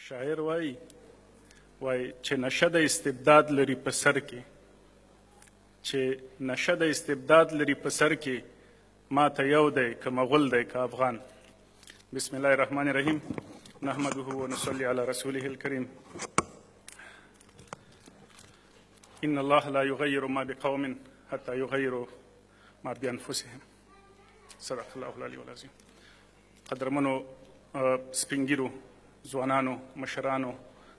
شاعر وایي چې نشه د استبداد لري په سر کې، چې نشه د استبداد لري په سر کې، ما ته یو دی که مغول دی که افغان. بسم الله الرحمن الرحیم. نحمده ونصلي على رسوله الكريم. إن الله لا يغير ما بقوم حتى يغيروا ما بأنفسهم. صدق الله العلي العظيم. قدرمنو سپینګیرو ځوانانو مشرانو،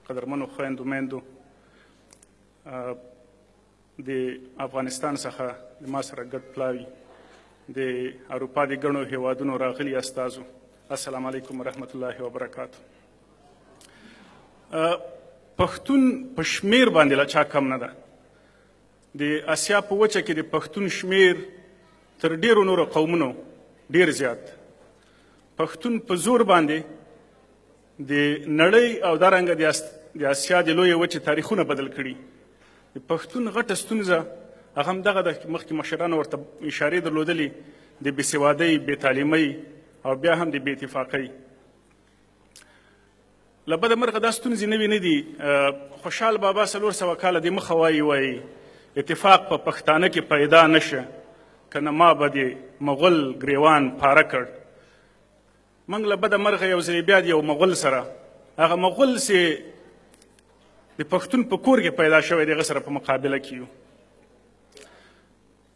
قدرمنو خویندو میندو، د افغانستان څخه د ما سره ګډ پلاوي د اروپا د ګڼو هیوادونو راغلي استازو، السلام علیکم ورحمت الله وبرکاتو. پښتون په شمیر باندې لا چا کم نه ده. د اسیا په وچه کې د پښتون شمیر تر ډیرو نورو قومونو ډیر زیات. پښتون په زور باندې د نړۍ او دارنګه د اسیا د لویې وچې تاریخونه بدل کړي. د پښتون غټه ستونزه هغه همدغه ده، مخکې مشرانو ورته اشارې درلودلې، د بېسوادۍ، بېتعلیمۍ او بیا هم د بې اتفاقۍ. له بده مرغه دا ستونزې نوې نه دي. خوشحال بابا 400 کاله د مخه وایي اتفاق په پښتانه کې پیدا نشه، کنه ما به د مغول ګریوان پاره کړ. موږ له بده مرغه یو ځل بیا د یو مغول سره، هغه مغول چې د پښتون په کور کې پیدا شوی دی، هغه سره په مقابله کې یو.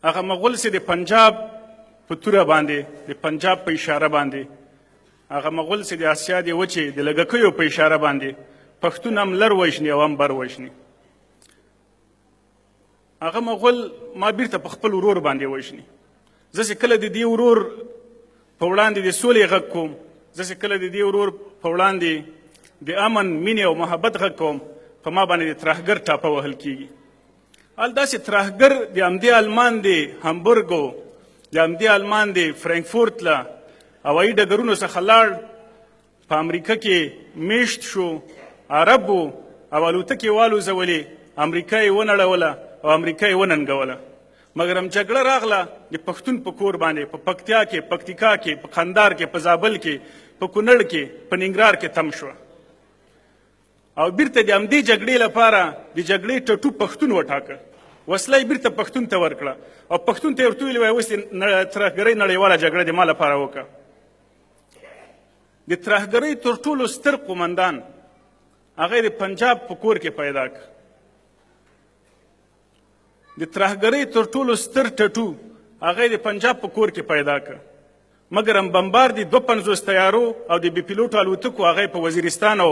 هغه مغول چې د پنجاب په توره باندې، د پنجاب په اشاره باندې، هغه مغول چې د اسیا د وچې د لږکیو په اشاره باندې پښتون هم لر وژني او هم بر وژني. هغه مغول ما بیرته په خپل ورور باندې وژني. زه چې کله د دې ورور په وړاندې د سولې غږ کوم، زه چې کله د دې ورور په وړاندې د امن، مینې او محبت غږ کوم، په ما باندې د ترهګر ټاپه وهل کیږي. حال داسې ترهګر د همدې آلمان د همبورګ، د همدې آلمان د فرانکفورت له هوایي ډګرونو څخه لاړ، په امریکا کې میشت شو، عرب و او الوتکې والوځولې، امریکا یې ونړوله او امریکا یې وننګوله. مګر هم جګړه راغله د پښتون په کور باندې، په پکتیا کې، پکتیکا کې، په قندار کې، په زابل کې، په کونړ کې، په ننګرهار کې تم شوه. او بیرته د همدې جګړې لپاره د جګړې ټټو پښتون وټاکه، وسله یې بیرته پښتون ته ورکړه او پښتون ته یې ورته ویلي وای اوس د ترهګرۍ نړیواله جګړه د ما لپاره وکړه. د ترهګرۍ تر ټولو ستر قومندان هغه د پنجاب په کور کې پیدا کړ. د ترهګرۍ تر ټولو ستر ټټو هغه د پنجاب په کور کې پیدا کړ. مګر هم بمبار د 52 تیارو او د بې پیلوټو الوتکو هغه په وزیرستان او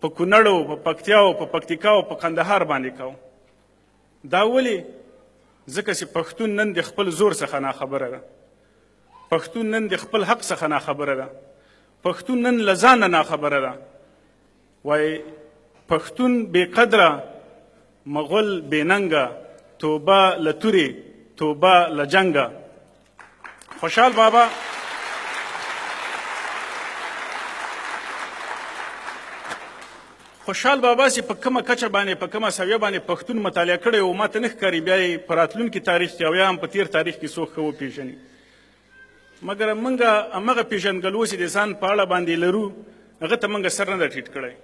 په کونړ او په پکتیا او په پکتیکا او په قندهار باندې کو. دا ولې؟ ځکه چې پښتون نن د خپل زور څخه ناخبره ده، پښتون نن د خپل حق څخه ناخبره ده، پښتون نن له ځانه ناخبره ده. وایي پښتون بې قدره، مغول بې ننګه، توبه له تورې، توبه له جنګه. خوشحال بابا چې په کومه کچه باندې، په کومه سویه باندې پښتون مطالعه کړی و، ما ته نه ښکاري بیا یې په راتلونکي تاریخ کې او یا هم په تیر تاریخ کې څوک ښه وپېژني. مګر موږ همغه پېژندګلو چې د ځان په اړه باندې لرو، هغه ته موږ سر نه ده ټیټ کړی.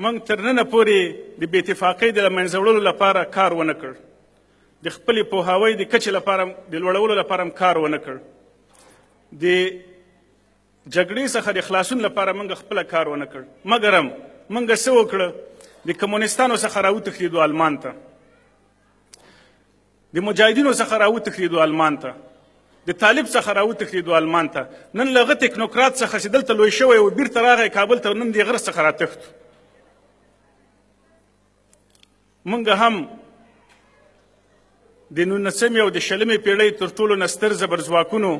موږ تر ننه پورې د بې اتفاقۍ د له منځه وړلو لپاره کار ونه کړ، د خپلې پوهاوۍ د کچې لپاره، د لوړولو لپاره هم کار ونه کړ، د جګړې څخه د خلاصون لپاره موږ خپله کار ونه کړ. مګر هم موږ څه وکړه؟ د کمونستانو څخه راوتښتېدو آلمان ته، د مجاهدینو څخه راوتښتېدو آلمان ته، د طالب څخه راوتښتېدو آلمان ته. نن له هغه ټکنوکرات څخه چې دلته لوی شوی و بیرته راغی کابل ته، نن د غره څخه راتښتو. موږ هم د 19مې او د 20مې پېړۍ تر ټولو نه ستر زبرځواکونو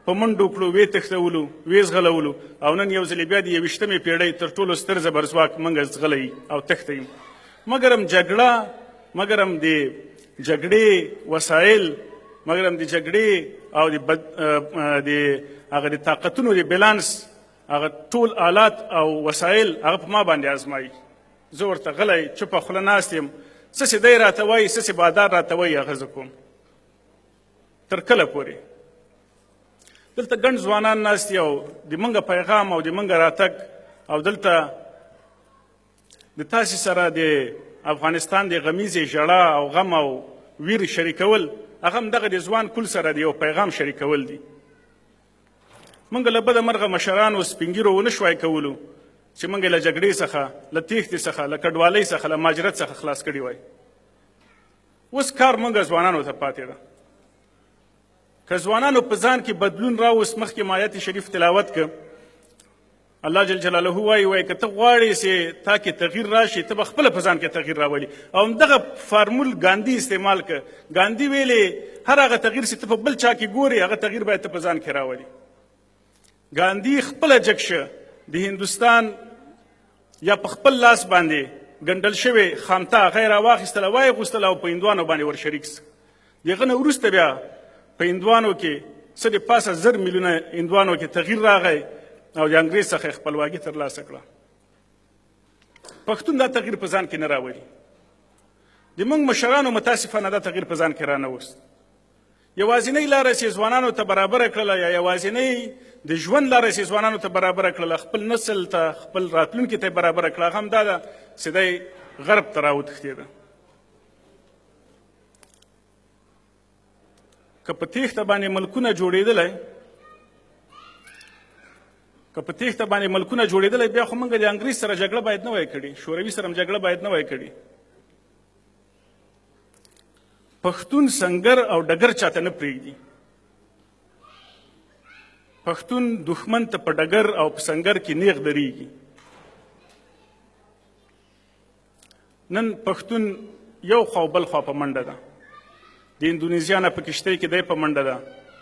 په منډو کړو، ویې تښتولو، ویې زغلولو، او نن یو ځلې بیا د 21مې پېړۍ تر ټولو ستر زبرځواک موږ زغلی او تښتوي. مګر هم جګړه، مګر هم د جګړې وسایل، مګر هم د جګړې او د هغه د طاقتونو د بیلانس، هغه ټول آلات او وسایل هغه په ما باندې ازمایي. زه ورته غلی چوپه خوله ناست یم، څه چې دی راته وایي، څه چې بادار راته وایي، هغه زه کوم. تر کله پورې؟ دلته ګڼ ځوانان ناست دي او د منګه پیغام او د منګه راتګ او دلته د تاسې سره د افغانستان د غمیزې ژړا او غم او ویر شریکول هغه هم دغه د ځوان کل سره د یو پیغام شریکول دي. موږ له بده مرغه مشرانو سپین ږیرو ونه شوای کولو چې موږ له جګړې څخه، له تېښتې څخه، له کډوالۍ څخه، له مهاجرت څخه خلاص کړي وای. اوس کار موږ ځوانانو ته پاتې ده. که ځوانانو په ځان کې بدلون راوست، مخکې ما آیت شریف تلاوت که الله جل جلاله وایي که ته غواړې چې تا کې تغییر راشي، ته به خپله په ځان کې تغییر راولي. او همدغه فارمول ګاندي استعمال که. ګاندي ویلې هر هغه تغییر چې ته په بل چا کې ګورې، هغه تغییر باید ته په ځان کې راولي. ګاندي خپله جګ شه د هندوستان یا په خپل لاس باندې ګنډل شوې خامتا هغه یې راواخیستله، وایې غوستله او په هندوانو باندې ور شریک سه. د هغه نه وروسته بیا په هندوانو کې څه د پاسه 1000 میلیونه هندوانو کې تغییر راغی او د انګریز څخه خپلواکي ترلاسه کړه. پښتون دا تغییر په ځان کې نه راولي. د موږ مشرانو متاسفانه دا تغییر په ځان کې رانوست. یوازینۍ لاره چې ځوانانو ته برابره کړله یا یوازینۍ د ژوند لاره چې ځوانانو ته برابره کړله، خپل نسل ته، خپل راتلونکي ته یې برابره کړه، هغه هم دا ده چې دی غرب ته راوتښتېده. که په تېښته باندې ملکونه جوړېدلی، بیا خو موږ د انګریز سره جګړه باید نه وای کړې، شوروي سره هم جګړه باید نه وای کړې. پښتون سنګر او ډګر چاته نه پرېږدي. پښتون دښمن ته په ډګر او په سنګر کې نیغ درېږي. نن پښتون یو خوا او بل خوا په منډه ده. د اندونیزیا نه په کښتۍ کې دی په منډه ده،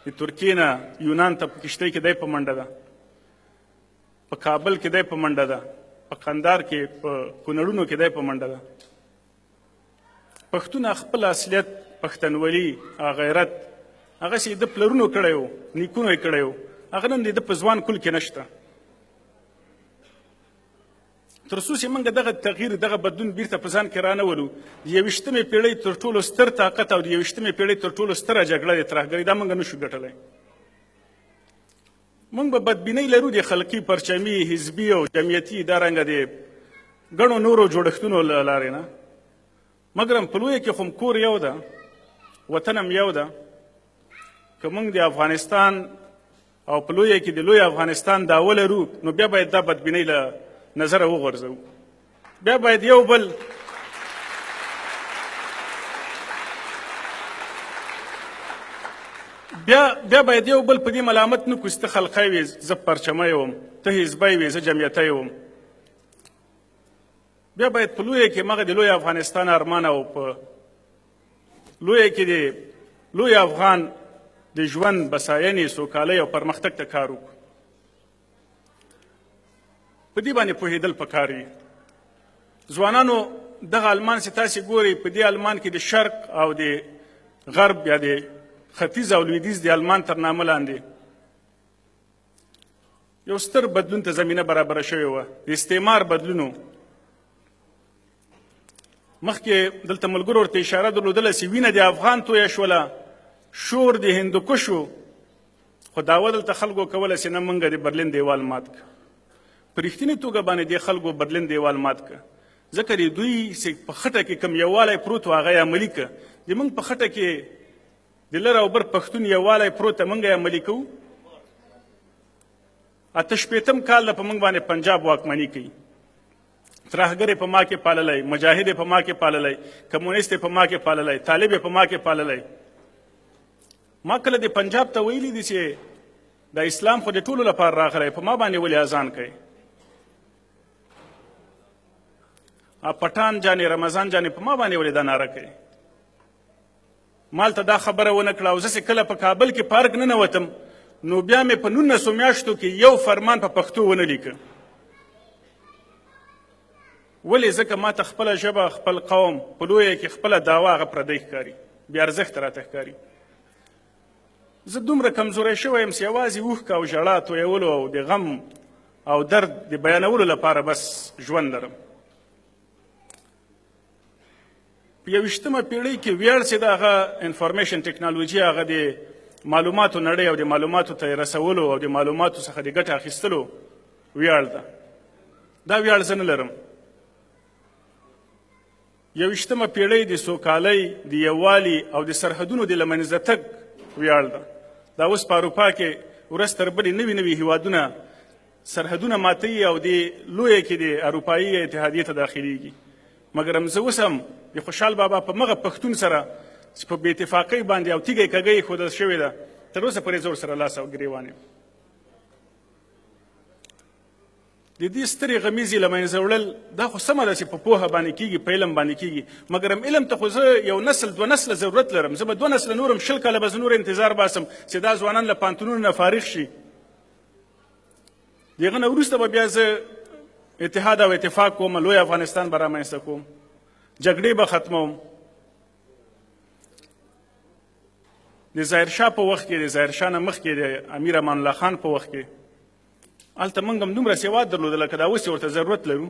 د ترکیې نه یونان ته په کښتۍ کې دی په منډه ده، په کابل کې دی په منډه ده، په قندار کې، په کونړونو کې دی په منډه ده. پښتون خپل اصلیت، پښتنولي، غیرت، هغه چې د پلرونو کړی و، نیکونو یې کړی و، هغه نن د ده په ځوان کل کې نشته. تر څو چې موږ دغه تغییر، دغه بدلون بیرته په ځان کې رانولو، د 21مې پېړۍ تر ټولو ستر طاقت او د 21مې پېړۍ تر ټولو ستره جګړه د ترهګرۍ، دا موږ نشو ګټلی. موږ به بدبینۍ لرو د خلقي، پرچمي، حزبي او جمعیتي دارنګه د ګڼو نورو جوړښتونو له لارې نه، مګر هم په لویه کې خو کور یو ده، وطن هم یو ده. که موږ د افغانستان او په لویه کې د لوی افغانستان دعوه لرو، نو بیا باید دا بدبینۍ له نظره وغورځوو. بیا باید یو بل په دې ملامت نه کړو چې ته خلقی وې، زه پرچمی وم، ته حزبی وې، زه جمعیتی وم. بیا باید په لویه کې مغه د لوی افغانستان ارمان او په لویه کې د لوی افغان د ژوند بساینې، سوکالۍ او پرمختګ ته کار وکړو. په دې باندې پوهېدل پکار وي. ځوانانو دغه المان چې تاسې ګورئ، په دې المان کې د شرق او د غرب یا د ختیځ او لویدیځ د المان تر نامه لاندې یو ستر بدلون ته زمینه برابره شوې وه، د استعمار بدلون. مخکې دلته ملګرو ورته اشاره درلودله چې وینه د افغان تویه شوله، شور د هندوکشو، خو دعوه دلته خلکو کوله چې نه موږ د برلین دیوال مات که. په رښتینې توګه باندې د خلکو برلین دیوال مات که، ځکه د دوی چې په خټه کې کوم یووالی پروت و هغه یې عملي که. د موږ په خټه کې د لر او بر پښتون یووالی پروت ته موږ یې عملي کوو. 88 کال د په موږ باندې پنجاب واکمني کوي. ترهګر یې په ما کې پاللی، مجاهد یې په ما کې پاللی، کمونیست یې په ما کې پاللی، طالب یې په ما کې پاللی. ما کله د پنجاب ته ویلي دي چې د اسلام خو د ټولو لپاره راغلی، په ما باندې ولې اذان کوي؟ پټان جانې، رمضان جانې، په ما باندې ولې دا ناره کوي؟ مالته دا خبره ونه کړه. او زه چې کله په کابل کې پارک ننوتم، نو بیا مې په 1900 میاشتو کې یو فرمان په پښتو ونه لیکه. ولې؟ ځکه ما ته خپله ژبه، خپل قوم په لویه کې خپله دعوه هغه پردی ښکاري، بې ارزښته راته ښکاري. زه دومره کمزوری شوی یم چې یوازې اوښکه او ژړا تویولو او د غم او درد د بیانولو لپاره بس ژوند لرم. په 21مه پیړۍ کې ویاړ چې د هغه انفارمیشن ټکنالوژي، هغه د معلوماتو نړۍ او د معلوماتو ته رسولو او د معلوماتو څخه د ګټه اخیستلو ویاړ ده. دا ویاړ زه نه لرم. 21مه پیړۍ د سوکالۍ، د یووالي او د سرحدونو د له منځه تګ ویاړ ده. دا اوس په اروپا کې ورځ تر بلې نوي نوي هیوادونه سرحدونه ماتوي او د لویه کې د اروپایي اتحادیې ته داخلیږي. مګر هم زه اوس هم د خوشحال بابا په مغه پښتون سره چې په بې اتفاقۍ باندې او تیږه کږۍ ایښودل شوې ده، تر اوسه پورې زور سره لاس او ګریوان یم. د دې سترې غمیزې له منځه وړل دا خو سمه ده چې په پوهه باندې کېږي، په علم باندې کېږي. مګر هم علم ته خو زه یو نسل 2 نسله ضرورت لرم. زه به 2 نسله نور هم 20 کاله به زه نور انتظار باسم چې دا ځوانان له پانتونونو نه فارغ شي. د هغه نه وروسته به بیا زه اتحاد او اتفاق کوم، لوی افغانستان به رامنځته کوم، جګړې به ختموم. د ظاهرشاه په وخت کې، د ظاهرشاه نه مخکې د امیر امان الله خان په وخت کې هلته موږ هم دومره سواد درلوده لکه دا اوس ورته ضرورت لرو.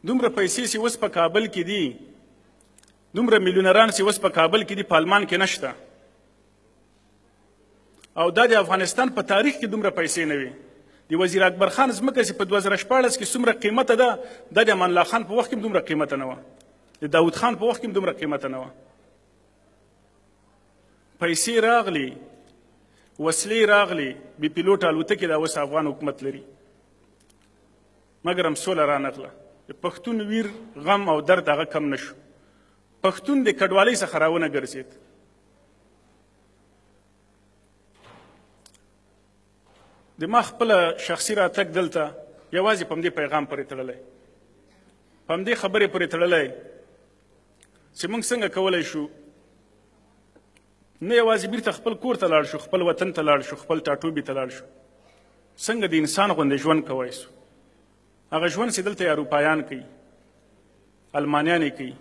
دومره پیسې چې اوس په کابل کې دي، دومره میلیونران چې اوس په کابل کې دي، په المان کې نشته. او دا د افغانستان په تاریخ کې دومره پیسې نه وي. د وزیر اکبر خان ځمکه چې په 2014 کې څومره قیمته ده، دا د امان الله خان په وخت کې هم دومره قیمته نه وه، د داود خان په وخت کې هم دومره قیمته نه وه. پیسې راغلي، وسلې راغلي، بې پیلوټ الوتکې دا اوس افغان حکومت لري، مګر هم سوله رانغله. د پښتون ویر غم او درد هغه کم نه شو. پښتون د کډوالۍ څخه راونه ګرځېد. د ما خپله شخصي راتګ دلته یوازې په همدې پیغام پورې تړلی، په همدې خبرې پورې تړلی چې موږ څنګه کولی شو نه یوازې بیرته خپل کور ته لاړ شو، خپل وطن ته لاړ شو، خپل ټاټوبي ته لاړ شو، څنګه د انسان غوندې ژوند کوی سو. هغه ژوند چې دلته اروپایان کوي، المانیان یې کوي.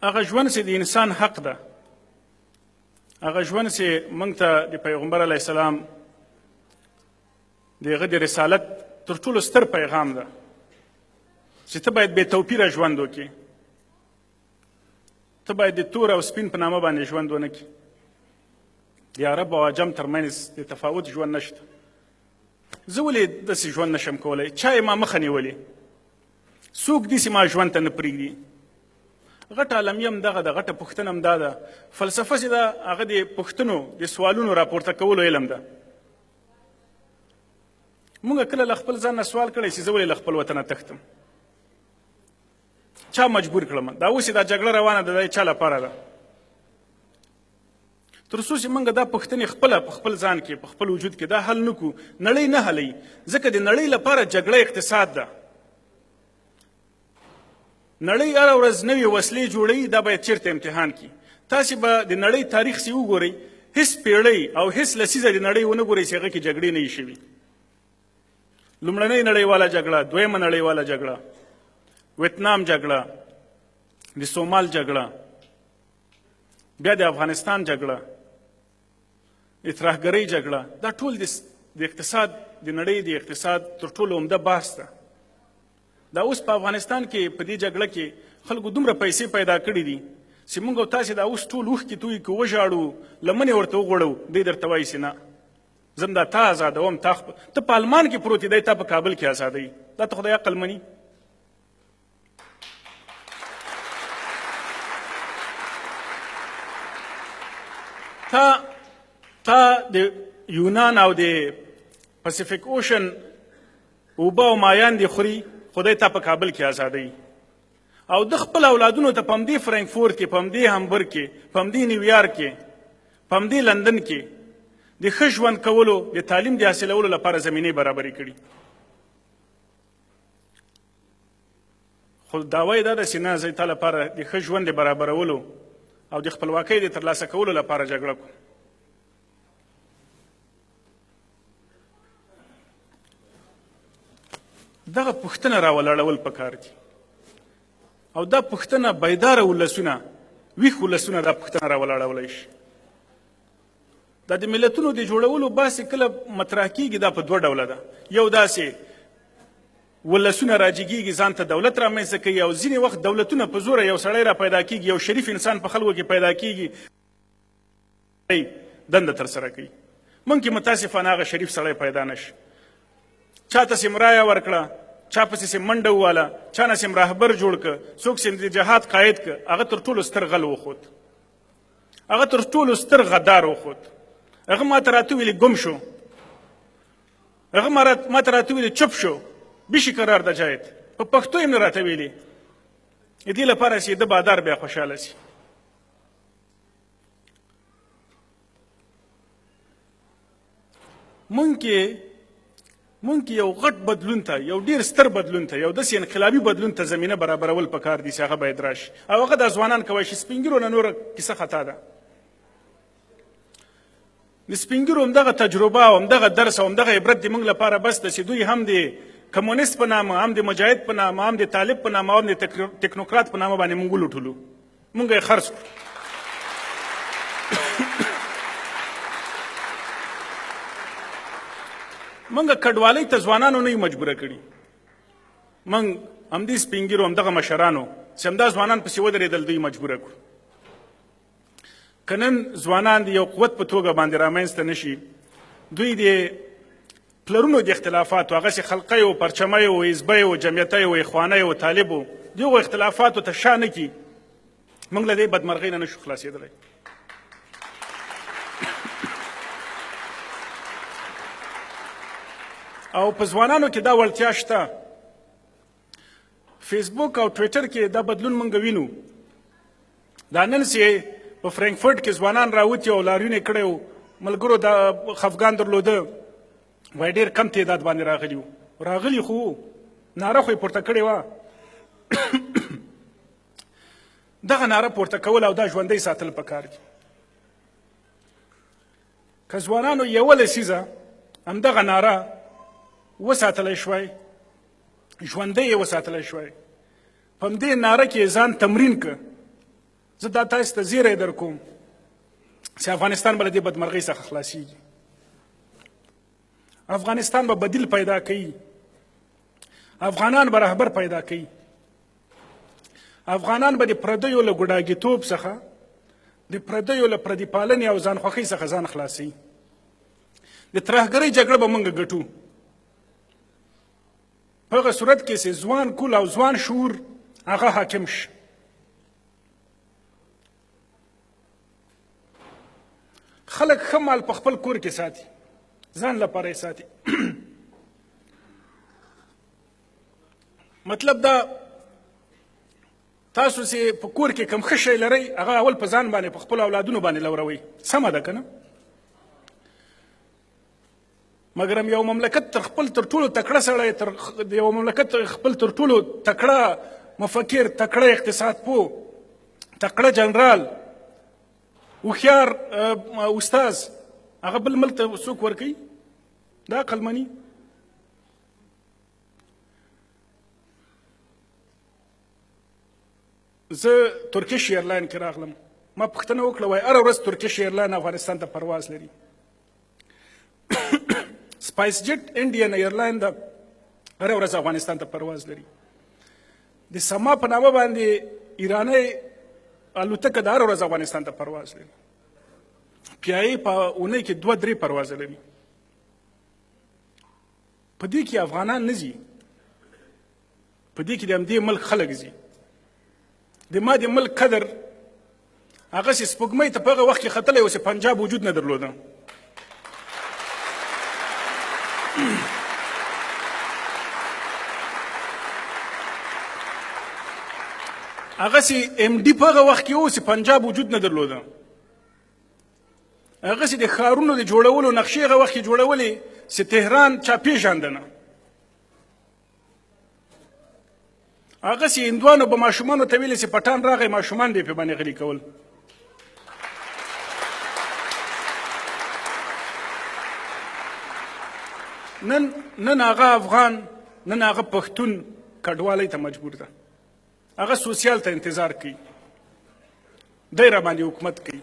هغه ژوند چې د انسان حق ده، هغه ژوند چې موږ ته د پیغمبر علیه السلام د هغه د رسالت تر ټولو ستر پیغام ده چې ته باید بې توپیره ژوند وکړې، ته باید د تور او سپین په نامه باندې ژوند ونه کړې. د عرب او عجم ترمنځ د تفاوت ژوند نشته. زه ولې داسې ژوند نشم کولی؟ چا یې ما مخه نیولې؟ څوک دي چې ما ژوند ته نه پرېږدي؟ غټ عالمي هم دغه ده، غټه پوښتنه هم دا ده. فلسفه چې ده هغه د پوښتنو د سوالونو راپورته کولو علم ده. مونږ کله له خپل ځان نه سوال کړی چې زه ولې له خپل وطنه تښتم؟ چا مجبور کړم؟ دا اوس دا جګړه روانه ده، دا چا لپاره ده؟ تر څو چې مونږ دا پوښتنې خپله په خپل ځان کې، په خپل وجود کې دا حل نه کړو، نړۍ نه حلوي. ځکه د نړۍ لپاره جګړه اقتصاد ده. نړۍ هره ورځ نوې وسلې جوړوي، دا باید چیرته امتحان کړي. تاسې به د نړۍ تاریخ چې وګورئ، هیڅ پیړۍ او هیڅ لسیزه د نړۍ ونه ګورئ چې هغه کې جګړې نه وي شوي. لومړنۍ نړیواله جګړه، دویمه نړیواله جګړه، ویتنام جګړه، د سومال جګړه، بیا د افغانستان جګړه، د ترهګرۍ جګړه، دا ټول د اقتصاد، د نړۍ د اقتصاد تر ټولو عمده بحث ده. دا اوس په افغانستان کې په دې جګړه کې خلکو دومره پیسې پیدا کړي دي چې موږ او تاسې دا اوس ټول اوښکې تویې کړو، وژاړو، لمنې ورته وغوړو، دی درته وایي چې نه، زم دا تا ازادوم، ته په المان کې پروت دی، تا په کابل کې ازادوي. دا ته خدای عقل مني؟ تا د یونان او د پسیفیک اوشن اوبه او مایان دی خوري، خدای تا په کابل کې ازادوي. او د خپل اولادونو ته په همدې فرانکفورت کې، په همدې هامبورګ کې، په همدې نیویارک کې، په همدې لندن کې د ښه ژوند کولو، د تعلیم د حاصلولو لپاره زمینې برابرې کړي. خو دعوه یې دا ده چې نه، زه تا لپاره د ښه ژوند د برابرولو او د خپلواکۍ د ترلاسه کولو لپاره جګړه کوم. دغه پوښتنه راولاړول پکار دي، او دا پوښتنه بیداره ولسونه، ویښ ولسونه دا پوښتنه راولاړولی شي. دا د ملتونو د جوړولو باسې کله مطرح کېږي، دا په 2 ډوله ده. یو داسې ولسونه راجګېږي ځان ته دولت رامنځته کوي او ځینې وخت دولتونه په زوره یو سړی را پیدا کېږي یو شریف انسان په خلکو کې پیدا کېږي دنده ترسره کوي ممکن متاسفانه هغه شریف سړی پیدا نشي چا ته سم رایه ورکړه چا پسې سم منډه وواله چا نه سم راهبر جوړ که څوک سم د جهاد قاید که هغه تر ټولو ستر غل وخوت هغه تر ټولو ستر غدار وخوت هغه ما ته راته ویلې ګم شو هغه ما ته راته ویلې چپ شو بیشي قرار د جایت په پښتو یې نه راته ویلې د دې لپاره چې د بادار بیا خوشحاله شي مونږ یو غټ بدلون ته یو ډیر ستر بدلون ته یو داسې انقلابي بدلون ته زمینه برابرول پکار دي چې هغه باید راشي او هغه د ځوانان کوی چې سپین ږیرو نه نوره کیسه خطا ده د سپین ږیرو همدغه تجربه او همدغه درس او همدغه عبرت د موږ لپاره بس ده چې دوی هم د کمونیست په نامه هم د مجاهد په نامه هم د طالب په نامه هم د ټکنوکرات په نامه باندې موږ ولوټلو موږ یې خرڅ کړو موږ کډوالۍ ته ځوانانو نه یو مجبوره کړي موږ همدې سپین ږیرو همدغه مشرانو چې همدا ځوانان پسې ودرېدل دوی مجبوره کړو که نن ځوانان د یو قوت په توګه باندې رامنځته نه شي دوی د پلرونو د اختلافاتو هغسې خلقی و پرچمی و حزبی و جمعیتی و اخوانی و طالب و د هغو اختلافاتو ته شا نه کړي موږ له دې بدمرغۍ نه نشو خلاصېدلی او په ځوانانو کې دا وړتیا شته فیسبوک او ټویټر کې دا بدلون موږ وینو دا نن چې په فرانکفورټ کې ځوانان راوتي او لاریون یې کړی و ملګرو دا خفګان درلوده وایي ډېر کم تعداد باندې راغلي وو راغلي خو ناره خو یې پورته کړې وه دغه ناره پورته کول او دا ژوندی ساتل پکار دي که ځوانانو یوه لسیزه همدغه ناره وساتلی شوی ژوندی یې وساتلی شوی په همدې ناره کې ځان تمرین که زه دا تاسو ته زیری در کوم چې افغانستان به له دې بدمرغۍ څخه خلاصیږي افغانستان به بدیل پیدا کوي افغانان به رهبر پیدا کوي افغانان به د پردیو له ګوډاګیتوب څخه د پردیو له پردي پالنې او ځان خوښۍ څخه ځان خلاصوي د ترهګرۍ جګړه به موږ ګټو په هغه صورت کې چې ځوان کول او ځوان شعور هغه حاکم شي خلک ښه مال په خپل کور کې ساتي ځان لپاره یې ساتي مطلب دا تاسو چې په کور کې کم ښه شی لرئ هغه اول په ځان باندې په خپلو اولادونو باندې لوروئ سمه ده که نه مګرم یو مملکت تر خپل تر ټولو تکړه سړی د یو مملکت خپل تر ټولو تکړه مفکر تکړه اقتصاد پوه تکړه جنرال هوښیار استاذ هغه بل ملک ته څوک ورکوي دا عقلمني زه ترکیش ایرلاین کې راغلم ما پوښتنه وکړه وایي هره ورځ ترکیش ایرلاین افغانستان ته پرواز لري سپایس جیټ انډین ایرلاین دا هره ورځ افغانستان ته پرواز لري د سما په نامه باندې ایرانی الوتکه د هره ورځ افغانستان ته پرواز لري پیایي په اونۍ کې 2-3 پروازه لري په دې کې افغانان نه ځي په دې کې د همدې ملک خلک ځي د ما د ملک قدر هغسې سپوږمۍ ته په هغه وخت کې ختلی و چې پنجاب وجود نه درلوده هغسې ام ډي په هغه وخت کې و چې پنجاب وجود نه درلوده هغسې د ښارونو د جوړولو نقشې هغه وخت کې جوړولې چې تهران چا پېژانده نه هغسې هندوانو به ماشومانو ته ویلې چې پټان راغی ماشومان به یې پې باندې غلي کول نن هغه افغان نن هغه پښتون کډوالۍ ته مجبور ده هغه سوسیال ته انتظار کوي دی را باندې حکومت کوي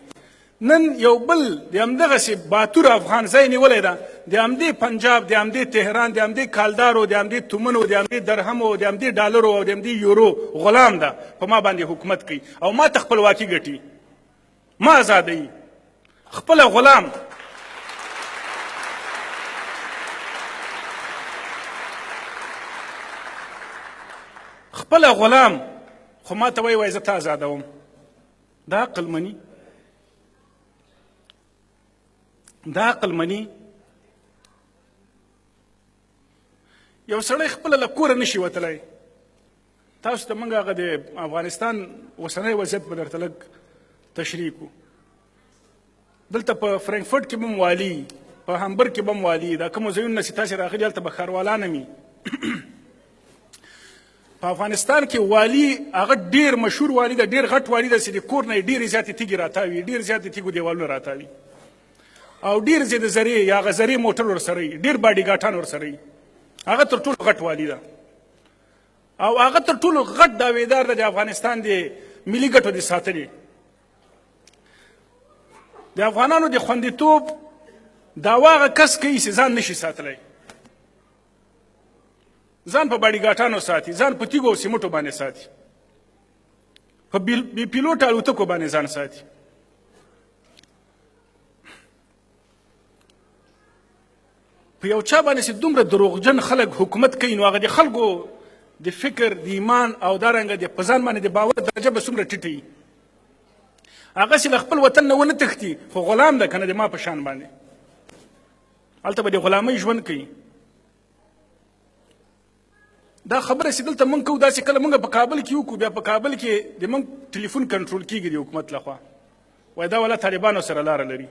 نن یو بل د همدغسې باتور افغان ځای نیولی ده د همدې پنجاب د همدې تهران د همدې کالدارو د همدې تومنو د همدې درهمو د همدې ډالرو او د همدې یورو غلام ده په ما باندې حکومت کوي او ما ته خپلواکي ګټي ما ازادوي خپله غلام خپله غلام خو ما ته وایي زه تا ازادوم دا عقل مني دا عقل مني یو سړی خپله له کوره نشي وتلی تاسو ته موږ هغه د افغانستان اوسنی وضعیت به درته لږ تشریح کړو دلته په فرانکفورټ کې به هم والي په همبرګ کې به هم والي دا کومو ځایونه چې تاسې راغلي هلته به ښاروالان هم په افغانستان کې والي هغه ډېر مشهور والي ده ډېر غټ والي ده چې د کور نه یې ډېرې زیاتې تیږې راتاوي ډېر زیاتې تیږو دیوالونه راتاوي او ډېر زیات زرې یا هغه زرې موټر ورسره وي ډېر باډي ګاټان ورسره وي هغه تر ټولو غټ والي ده او هغه تر ټولو غټ دعویدار ده د افغانستان د ملي ګټو د ساتنې د افغانانو د خوندیتوب دعوا هغه کس کوي چې ځان نشي ساتلی ځان په باډي ګاټانو ساتي ځان په تیږو او سیمټو باندې ساتي په بې پیلوټه الوتکو باندې ځان ساتي په یو چا باندې چې دومره دروغجن خلک حکومت کوي نو هغه د خلکو د فکر د ایمان او دارنګه د په ځان باندې د باور درجه به څومره ټیټه وي هغه چې له خپل وطن نه ونه تښتي خو غلام ده که نه د ما په شان باندې هلته به د غلامۍ ژوند کوي دا خبره چې دلته موږ کوو داسې کله موږ په کابل کې وکړو بیا په کابل کې د موږ ټلیفون کنټرول کېږي د حکومت لخوا وایي دا والا طالبانو سره لاره لري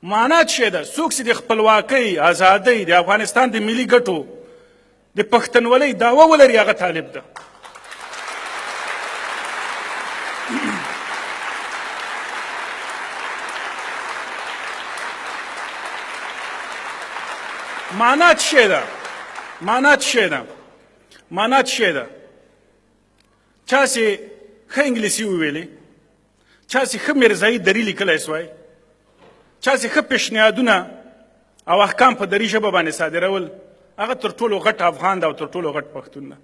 معنا څه ده څوک چې د خپلواکۍ ازادۍ د افغانستان د ملي ګټو د پښتنولۍ دعوه ولري هغه طالب ده معنا څه ده معنا څه ده معنا څه ده چا چې ښه انګلیسي وویلې چا چې ښه میرزایي دري لیکلی سوی چا چې ښه پیشنهادونه او احکام په دري ژبه باندې صادرول هغه تر ټولو غټ افغان ده او تر ټولو غټ پښتون ده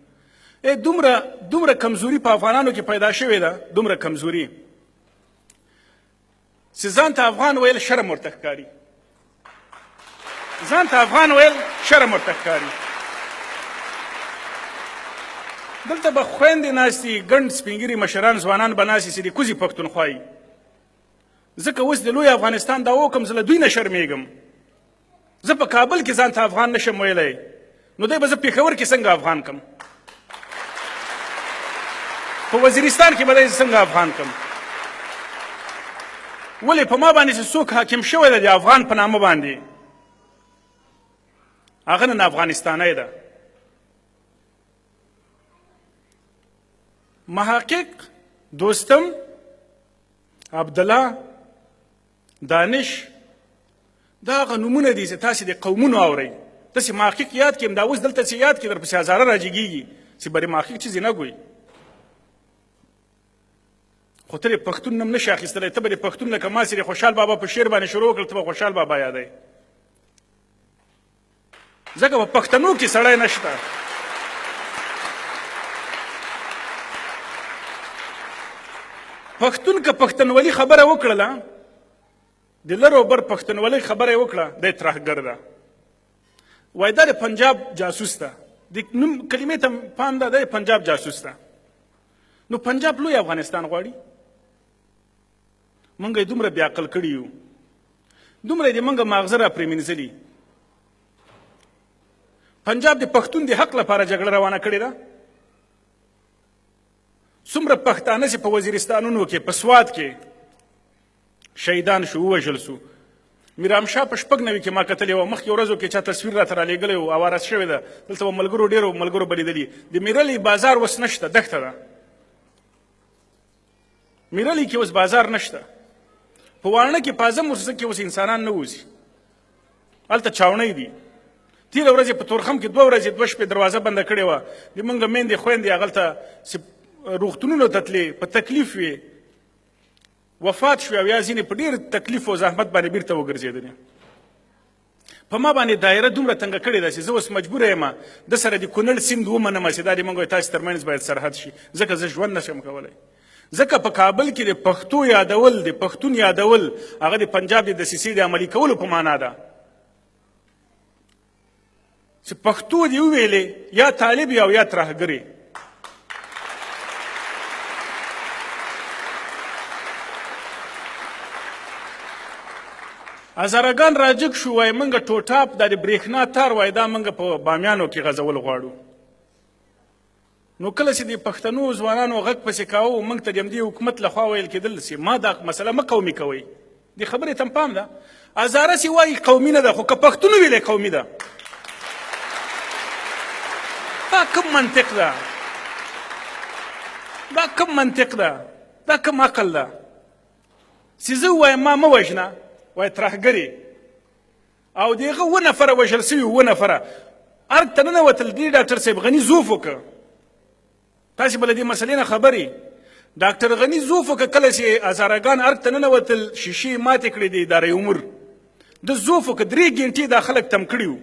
دومره کمزوري په افغانانو کې پیدا شوې ده دومره کمزوري چې ځان ته افغان ویل شرم ورته ښکاري ځان ته افغان ویل شرم ورته ښکاري دلته به خویندې ناستي ګڼ سپین ږیري مشران ځوانان به ناستي چې د کوزي پښتونخوا یي ځکه اوس د لوی افغانستان دا وکم زه له دوی نه شرمېږم زه په کابل کې ځان ته افغان نشم ویلی نو دی به زه پېښور کې څنګه افغان کم په وزیرستان کې به دی څنګه افغان کم ولې په ما باندې چې څوک حاکم شوی دی د افغان په نامه باندې هغه نن افغانستانی ده محقق دوستم عبدالله دانش دا هغه نومونه دي چې تاسې د قومونو اورئ داسې محقق یاد کړئ دا اوس دلته چې یاد کړئ درپسې هزاره راجګېږي چې برې محقق چیزې نه ګوي خو ته د پښتون نوم نشي اخیستلی ته به د پښتون لکه ما چې د خوشحال بابا په شعر باندې شروع وکړل ته به خوشحال بابا یادوي ځکه په پښتنو کې سړی نشته پښتون که پښتنولي خبره وکړله د لر او بر پښتنولۍ خبره یې وکړه دی ترهګر ده وایي دا د پنجاب جاسوس ده د نوم کلمې ته پام ده د پنجاب جاسوس ده نو پنجاب لوی افغانستان غواړي موږ یې دومره بې عقل کړي یو دومره یې د موږ ماغزه را پرېمینځلي پنجاب د پښتون د حق لپاره جګړه روانه کړې ده څومره پښتانه چې په وزیرستانونو کې په سوات کې شهیدان شو ووژل سو میرامشاه په 96 کې ما کتلې وه مخکې ورځو کې چا تصویر راته رالیږلی و اواره شوې ده دلته به ملګرو ډېرو ملګرو به لیدلي د میرلي بازار اوس نشته دښته ده میرلي کې اوس بازار نشته په واڼه کې په اعظم موسسه کې اوس انسانان نه اوسي هلته چاونۍ دي تېره ورځ په تورخم کې 2 ورځې 2 شپې دروازه بنده کړې وه د موږ میندې خویندې هغلته روغتونونو ته تلې په تکلیف وې وفات شو او یا ځینې په ډېر تکلیف او زحمت باندې بیرته وګرځېدلې. په ما باندې دایره دومره تنګه کړې ده چې زه اوس مجبوره یم د سره د کونړ سیند ومنم چې دا د موږ تاسو ترمنځ باید سرحد شي، ځکه زه ژوند نشم کولی. ځکه په کابل کې د پښتو یادول، د پښتون یادول، هغه د پنجاب د دسیسې د عملي کولو په معنا ده چې پښتو دې وویلې یا طالب او یا ترهګر یې. هزارهګان راجګ شو، وایي موږ ټوټاپ دا د برېښنا تار وایي دا موږ په بامیانو کې غځول غواړو. نو کله چې د پښتنو ځوانانو غږ پسې کاوه، موږ ته د همدې حکومت لخوا ویل کېدل چې ما دا مسله مه قومي کوئ. دې خبرې ته پام ده. هزاره چې وایي قومي نه ده، خو که پښتون ویلی قومي ده. دا کوم منطق ده؟ دا کوم منطق ده؟ دا کوم عقل ده چې زه ووایم ما مه وژنه، وایي ترهګر یې، او د هغه 2 نفره وژل سوي، 2 نفره ارګ ته ننوتل. دې ډاکټر صاحب غني زوف وکړه. تاسې به له دې مسلې نه خبر یې. ډاکټر غني زوف وکړه کله چې هزارهګان ارګ ته ننوتل، شیشې ماتې کړې د ادارې امور. د زوف وکړه 3 ګنټې دا خلک تم کړي وو،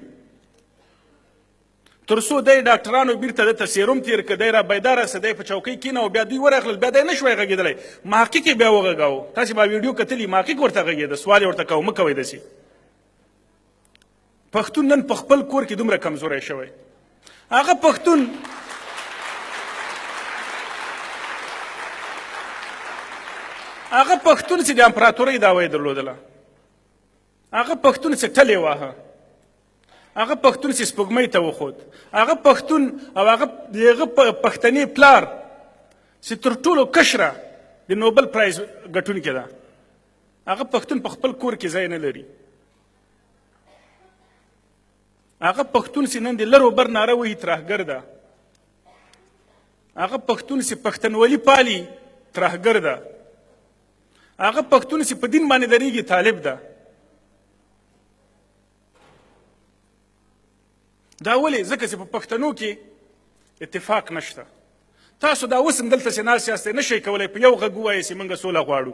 تر څو دی ډاکټرانو بیرته دته سیروم تېر کړ، دی را بیداره سه، دی په چوکۍ کېنه او بیا دوی ورغلل، بیا دی نه شوی غږېدلی. محقق یې بیا وغږاوه. تاسې به ویډیو کتلي، محقق ورته غږېده، سوال یې ورته کوه مه کوئ داسې. پښتون نن په خپل کور کې دومره کمزوری شوی. هغه پښتون چې د امپراتورۍ دعوه یې درلودله، هغه پښتون چې ټلې واهه، هغه پښتون چې سپوږمۍ ته وخوت، هغه پښتون او هغه پښتنې پلار چې تر ټولو کشره د نوبل پرایز ګټونکې ده، هغه پښتون په خپل کور کې ځای نه لري. هغه پښتون چې نن د لر و بر ناره وهي ترهګر ده. هغه پښتون چې پښتنولي پالي ترهګر ده. هغه پښتون چې په دین باندې درېږي طالب ده. دا ولې؟ ځکه چې په پښتنو کې اتفاق نشته. تاسو دا اوس هم دلته چې ناست یاستئ نشئ کولی په یو غږ ووایئ چې موږ سوله غواړو.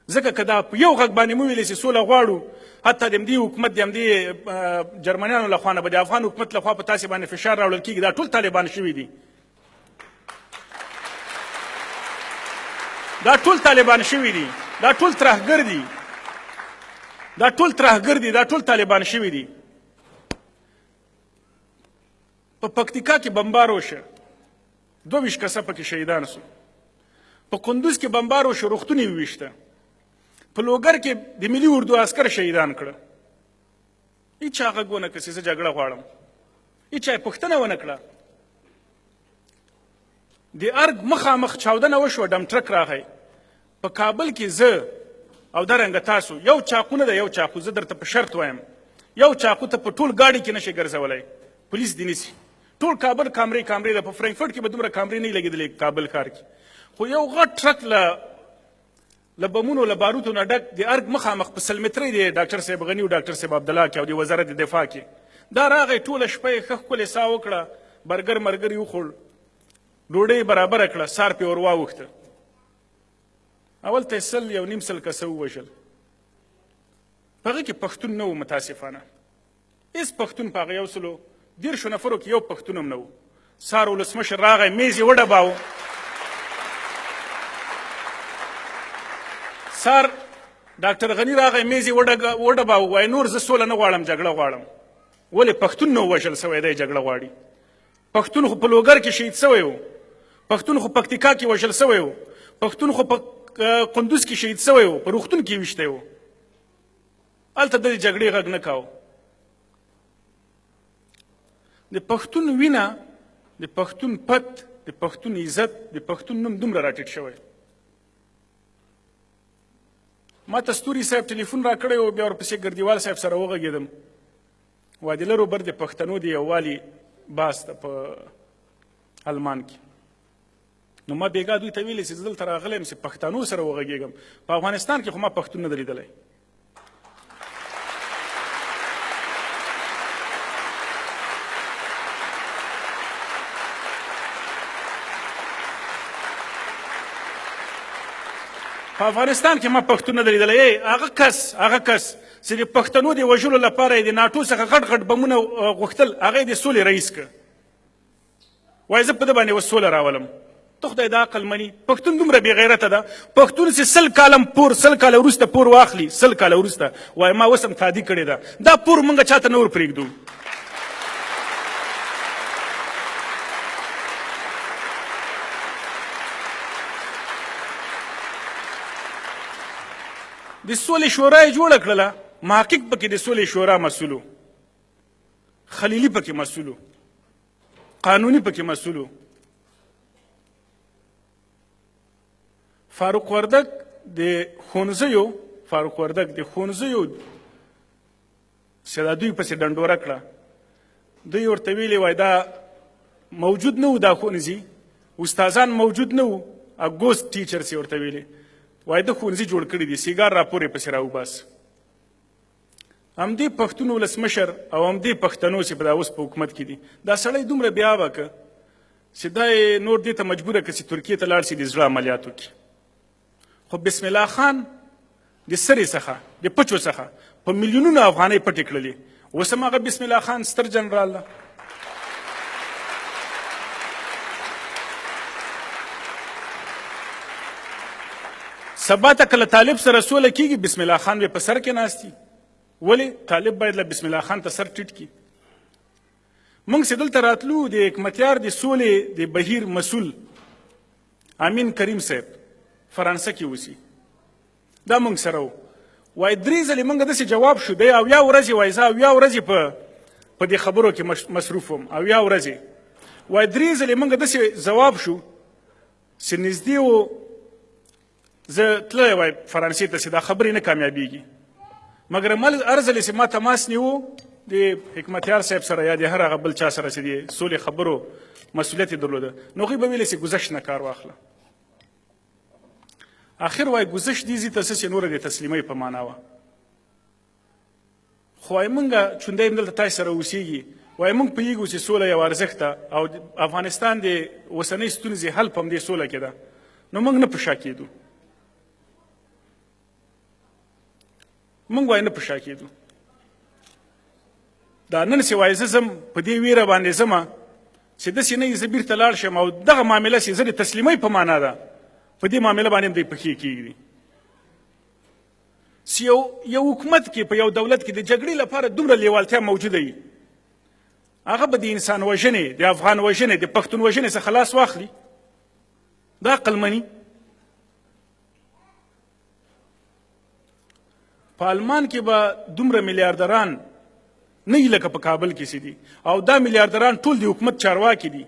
ځکه که دا په یو غږ باندې مو ویلې چې سوله غواړو، حتی د همدې حکومت د همدې جرمنیانو لخوا نه به د افغان حکومت لخوا په تاسې باندې فشار راوړل کېږي. دا ټول طالبان شوي دي. دا ټول طالبان شوي دي. دا ټول ترهګر دي. دا ټول ترهګر دي. دا ټول طالبان شوي دي. په پکتیکا کې بمبار وشه، 22 کسه پکې شهیدان سو. په کندوز کې بمبار وشه، روغتون یې وویشته. په لوګر کې د ملي اردو عسکر شهیدان کړه. هیچا غږ ونه کړ چې زه جګړه غواړم. هیچا یې پوښتنه ونه کړه. د ارګ مخامخ چاودنه وشوه، ډم ټرک راغی. په کابل کې زه او درنګه تاسو، یو چاقو نه ده، یو چاقو. زه درته په شرط وایم، یو چاقو ته په ټول ګاډي کې نشي ګرځولی، پولیس دې نیسي. ټول کابل کامرې ده. په فرانکفورټ کې به دومره کامرې نه لګېدلې کابل ښار کې. خو یو غټ ټرک له بمونو له باروتو نه ډک د ارګ مخامخ په 100 مترۍ د ډاکټر صاحب غني او ډاکټر صاحب عبدالله کې او د وزارت دفاع کې دا راغی. ټوله شپه یې ښه ښکلې ساه وکړه، برګر مرګر یې وخوړ، ډوډۍ یې برابره کړه، سار پې ور واوښته. اول ته یې 100 کسه ووژل. په هغه کې پښتون نه و، متاسفانه هېڅ پښتون په هغه 130 نفرو کې یو پښتون هم نه و. سار ولسمشر راغی، میز یې وډباوه. سار ډاکټر غني راغی، میز یې وډباوه. وایي نور زه سوله نه غواړم، جګړه غواړم. ولې؟ پښتون نه ووژل سوی دی، جګړه غواړي. پښتون خو په لوګر کې شهید سوی و، پښتون خو پکتیکا کې وژل سوی و، پښتون خو په قندوز کې شهید سوی و، په روغتون کې ویشتی و. هلته د جګړې غږ نه کاوه. د پښتون وینه، د پښتون پت، د پښتون عزت، د پښتون نوم دومره راټیټ شوی. ما ته ستوري صاحب ټلیفون را کړی و، بیا ورپسې ګردیوال صاحب سره وغږېدم. وادي لرو بر د پښتنو د یووالي باس ده په المان کې. نو ما بېګا دوی ته ویلې چې زه دلته راغلی یم چې پښتنو سره وغږېږم. په افغانستان کې خو ما پښتون نه دی لیدلی. په افغانستان کې ما پښتون نه دی لیدلی هغه کس چې د پښتنو د وژلو لپاره یې د ناټو څخه غټ غټ بمونه غوښتل هغه یې د سولې رئیس که وایي زه په ده باندې اوس سوله راولم ته خدای دا عقل مني پښتون دومره بې غیرته ده پښتون چې سل کاله وروسته پور واخلي 100 کاله وروسته وایي ما اوس هم تادي کړې ده دا پور موږ چاته نه ورپرېږدو د سولې شورا یې جوړه کړله محقق پکې د سولې شورا مسؤل خلیلي پکې مسؤل قانوني پکې مسؤل فاروق وردګ د ښوونځیو چې دا دوی پسې ډنډوره کړه دوی ورته ویلې وای دا موجود نه و دا ښوونځي استادان موجود نه و ګوست ټیچرس یې ورته ویلې وای د ښوونځي جوړ کړي دي سیګار راپورې پسې راوباس همدې پښتون ولسمشر او همدې پښتنو چې په دا اوس په حکومت کې دي دا سړی دومره بیا وکړه چې دا یې نور دې ته مجبوره کړه چې ترکیې ته لاړ شي د زړه عملیات وکړي خو بسم الله خان د سرې څخه د پچو څخه په میلیونونو افغانۍ پټې کړلې اوس هم هغه بسم الله خان ستر جنرال ده سبا ته کله طالب سره سوله کیږي بسم الله خان به په سر کې ناستي ولې طالب باید له بسم الله خان ته سر ټیټ کړي موږ چې دلته راتلو د حکمتیار د سولې د بهیر مسؤل امین کریم صاحب فرانسه کې اوسي دا موږ سره و وایي 3 ځلې موږ داسې جواب شو دی 80 ورځې وایي زه 80 ورځې په دې خبرو کې مصروف وم 80 ورځې وایي 3 ځلې موږ داسې ځواب شو چې نږدې و زه تللی وای فرانسې ته چې دا خبرې نه کامیابیږي مګر هر ځلې چې ما تماس نیو د حکمتیار صاحب سره یا د هر هغه بل چا سره چې د سولې خبرو مسؤلیت یې درلوده نو هغوی به ویلې چې ګذشت نه کار واخله آخر وای گذشت دیزی ته چې نوره د تسلیمۍ په معنا وه خو وایي موږ چونده یم دلته تاسې سره اوسېږي وایي موږ پوهېږو چې سوله یو ارزښت ده او افغانستان د اوسنۍ ستونزې حل په همدې سوله کې ده نو موږ نه په شا کېدو موږ وایي نه په شا کېدو دا نن چې وایي زه ځم په دې ویره باندې ځمه چې داسې نه وي زه بیرته لاړ شم او دغه معامله چې زه د تسلیمۍ په معنا ده په دې معامله باندې هم دوی پښې کېږدي چې یو حکومت کې په یو دولت کې د جګړې لپاره دومره لیوالتیا موجوده وي هغه به د انسان وژنې د افغان وژنې د پښتون وژنې څخه خلاص واخلي دا عقل مني په آلمان کې به دومره میلیاردران نه وي لکه په کابل کې چې دي او دا میلیاردران ټول د حکومت چارواکي دي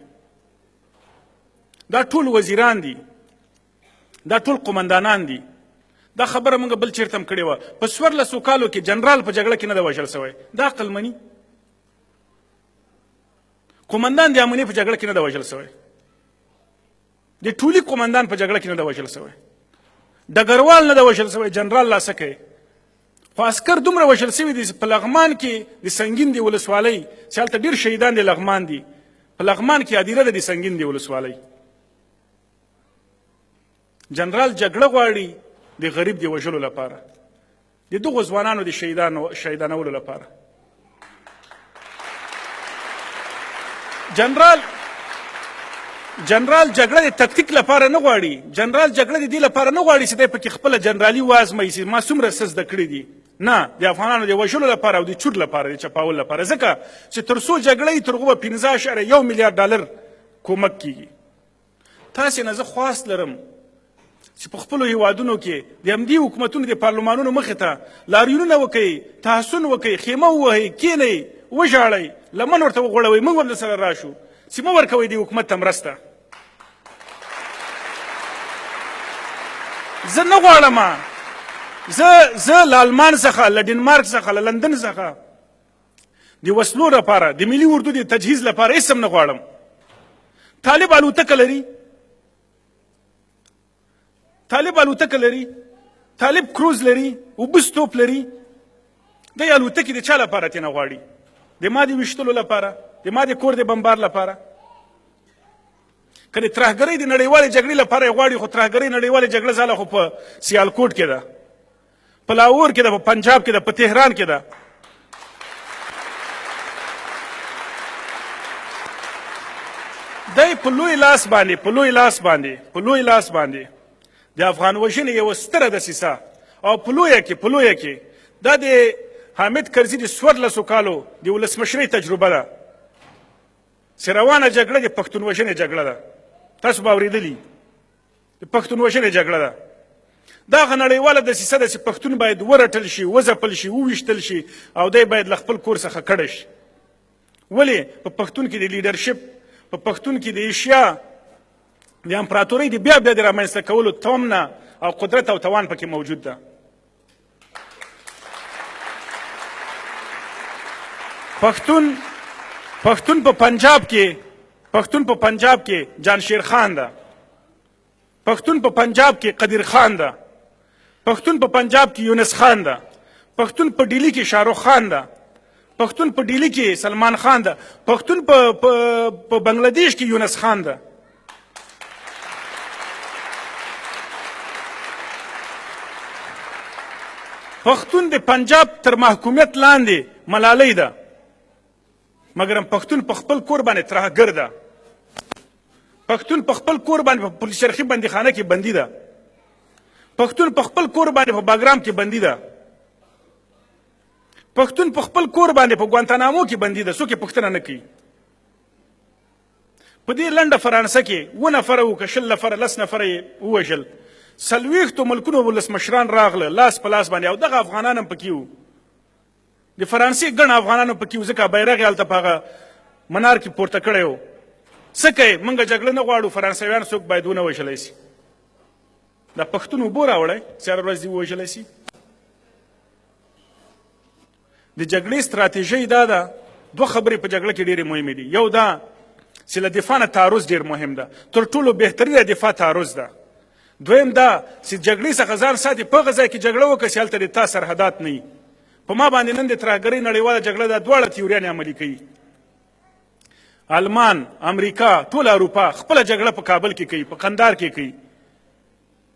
دا ټول وزیران دي دا ټول قمندانان دي دا خبره موږ بل چېرته هم کړې وه په 14 کالو کې جنرال په جګړه کې نه ده وژل سوی دا عقل مني قمندان د امنیې په جګړه کې نه ده وژل سوی د ټولي قمندان په جګړه کې نه ده وژل سوی ډګروال نه ده وژل سوی جنرال لا څه کوي خو عسکر دومره وژل سوي دي په لغمان کې د سنګین د ولسوالۍ چې هلته ډېر شهیدان د لغمان دي په لغمان کې هدیره ده د سنګین د ولسوالۍ جنرال جګړه غواړي د غریب د وژلو لپاره د دغو ځوانانو د شهیدانولو لپاره جنرال جګړه د تکتیک لپاره نه غواړي جنرال جګړه د دې لپاره نه غواړي چې دی پکې خپله جنرالي وازموي چې ما څومره څه زده کړي دي نه د افغانانو د وژلو لپاره او د چور لپاره د چپاول لپاره ځکه چې تر څو جګړه وي تر هغو به 15.1 میلیارډ ډالر کومک کیږي تاسې نه زه خواست لرم چې په خپلو هیوادونو کې د همدې حکومتونو د پارلمانونو مخې ته لاریونونه وکئ تحسن وکئ خیمه ووهئ کینئ وژاړئ لمن ورته وغوړوئ موږ هم درسره راشو چې مه ورکوئ د حکومت ته مرسته زه نه غواړم زه له آلمان څخه له ډنمارک څخه له لندن څخه د وسلو لپاره د ملي اردو د تجهیز لپاره هېڅ هم نه غواړم طالب الوتکه لري طالب کروز لري اوبه سټوپ لري دی الوتکې د چا لپاره ترې نه غواړي د ما د ویشتلو لپاره د ما د کور د بمبار لپاره که د ترهګرۍ د نړیوالې جګړې لپاره یې غواړي، خو ترهګرۍ نړیوالې جګړه ځاله خو په سیالکوټ کې ده، په لاهور کې ده، په پنجاب کې ده، په تهران کې ده. دی په لوی لاس باندې د افغان وژنې یوه ستره دسیسه او په لویه کې دا د حامد کرزي د 14 کالو د ولسمشرۍ تجربه ده چې روانه جګړه د پښتون وژنې جګړه ده. تاسو به اورېدلي د پښتون وژنې جګړه ده. دغه نړیواله دسیسه ده چې پښتون باید ورټل شي، وځپل شي، وویشتل شي او دی باید له خپل کور څخه کډه شي. ولې په پښتون کې د لیډرشپ، په پښتون کې د ایشیا د امپراتورۍ د بیا د رامنځته کولو تمنا او قدرت او توان پکې موجود ده. پښتون په پنجاب کې جانشیر خان ده، پښتون په پنجاب کې قدیر خان ده، پښتون په پنجاب کې یونس خان ده، پښتون په ډیلی کې شاهرخ خان ده، پښتون په ډیلی کې سلمان خان ده، پښتون په بنگلاديش کې یونس خان ده. پښتون د پنجاب تر محکومیت لاندې ملالۍ ده، مګرم پښتون په خپل کور باندې ترهګر ده. پښتون په خپل کور باندې په پولیس شرخي بندیخانه کې بندي ده. پښتون په خپل کور باندې په باګرام کې بندي ده. پښتون په خپل کور باندې په ګوانتانامو کې بندي ده. څوک یې پوښتنه نه کوي. په دې لنډه فرانسه کې 2 نفره وو که 20 نفره 10 نفره یې ووژل. 40 ملکونو ولسمشران راغله لاس په لاس باندې او دغه افغانان هم پکې وو. د فرانسې ګڼ افغانان هم پکې وو ځکه بیرغ یې هلته په هغه منار کې پورته کړی و. څه کوې موږ جګړه نه غواړو، فرانسویان څوک باید ونه وژلی سي. دا پښتون اوبو راوړی چې هره ورځ دې ووژلی سي. د جګړې ستراتیژۍ دا ده، 2 خبرې په جګړه کې ډېرې مهمې دي. یو دا چې له دفاع نه تعرض ډېر مهم ده، تر ټولو بهترینه دفاع تعرض ده. دویم دا چې جګړې څخه ځان ساتي، په هغه ځای کې جګړه وکړه چې هلته د تا سرحدات نه وي. په ما باندې نن د ترهګرۍ نړیواله جګړه دا دواړه تیوریانې عملي کوي. آلمان، امریکا، ټول اروپا خپله جګړه په کابل کې کوي، په قندار کې کوي،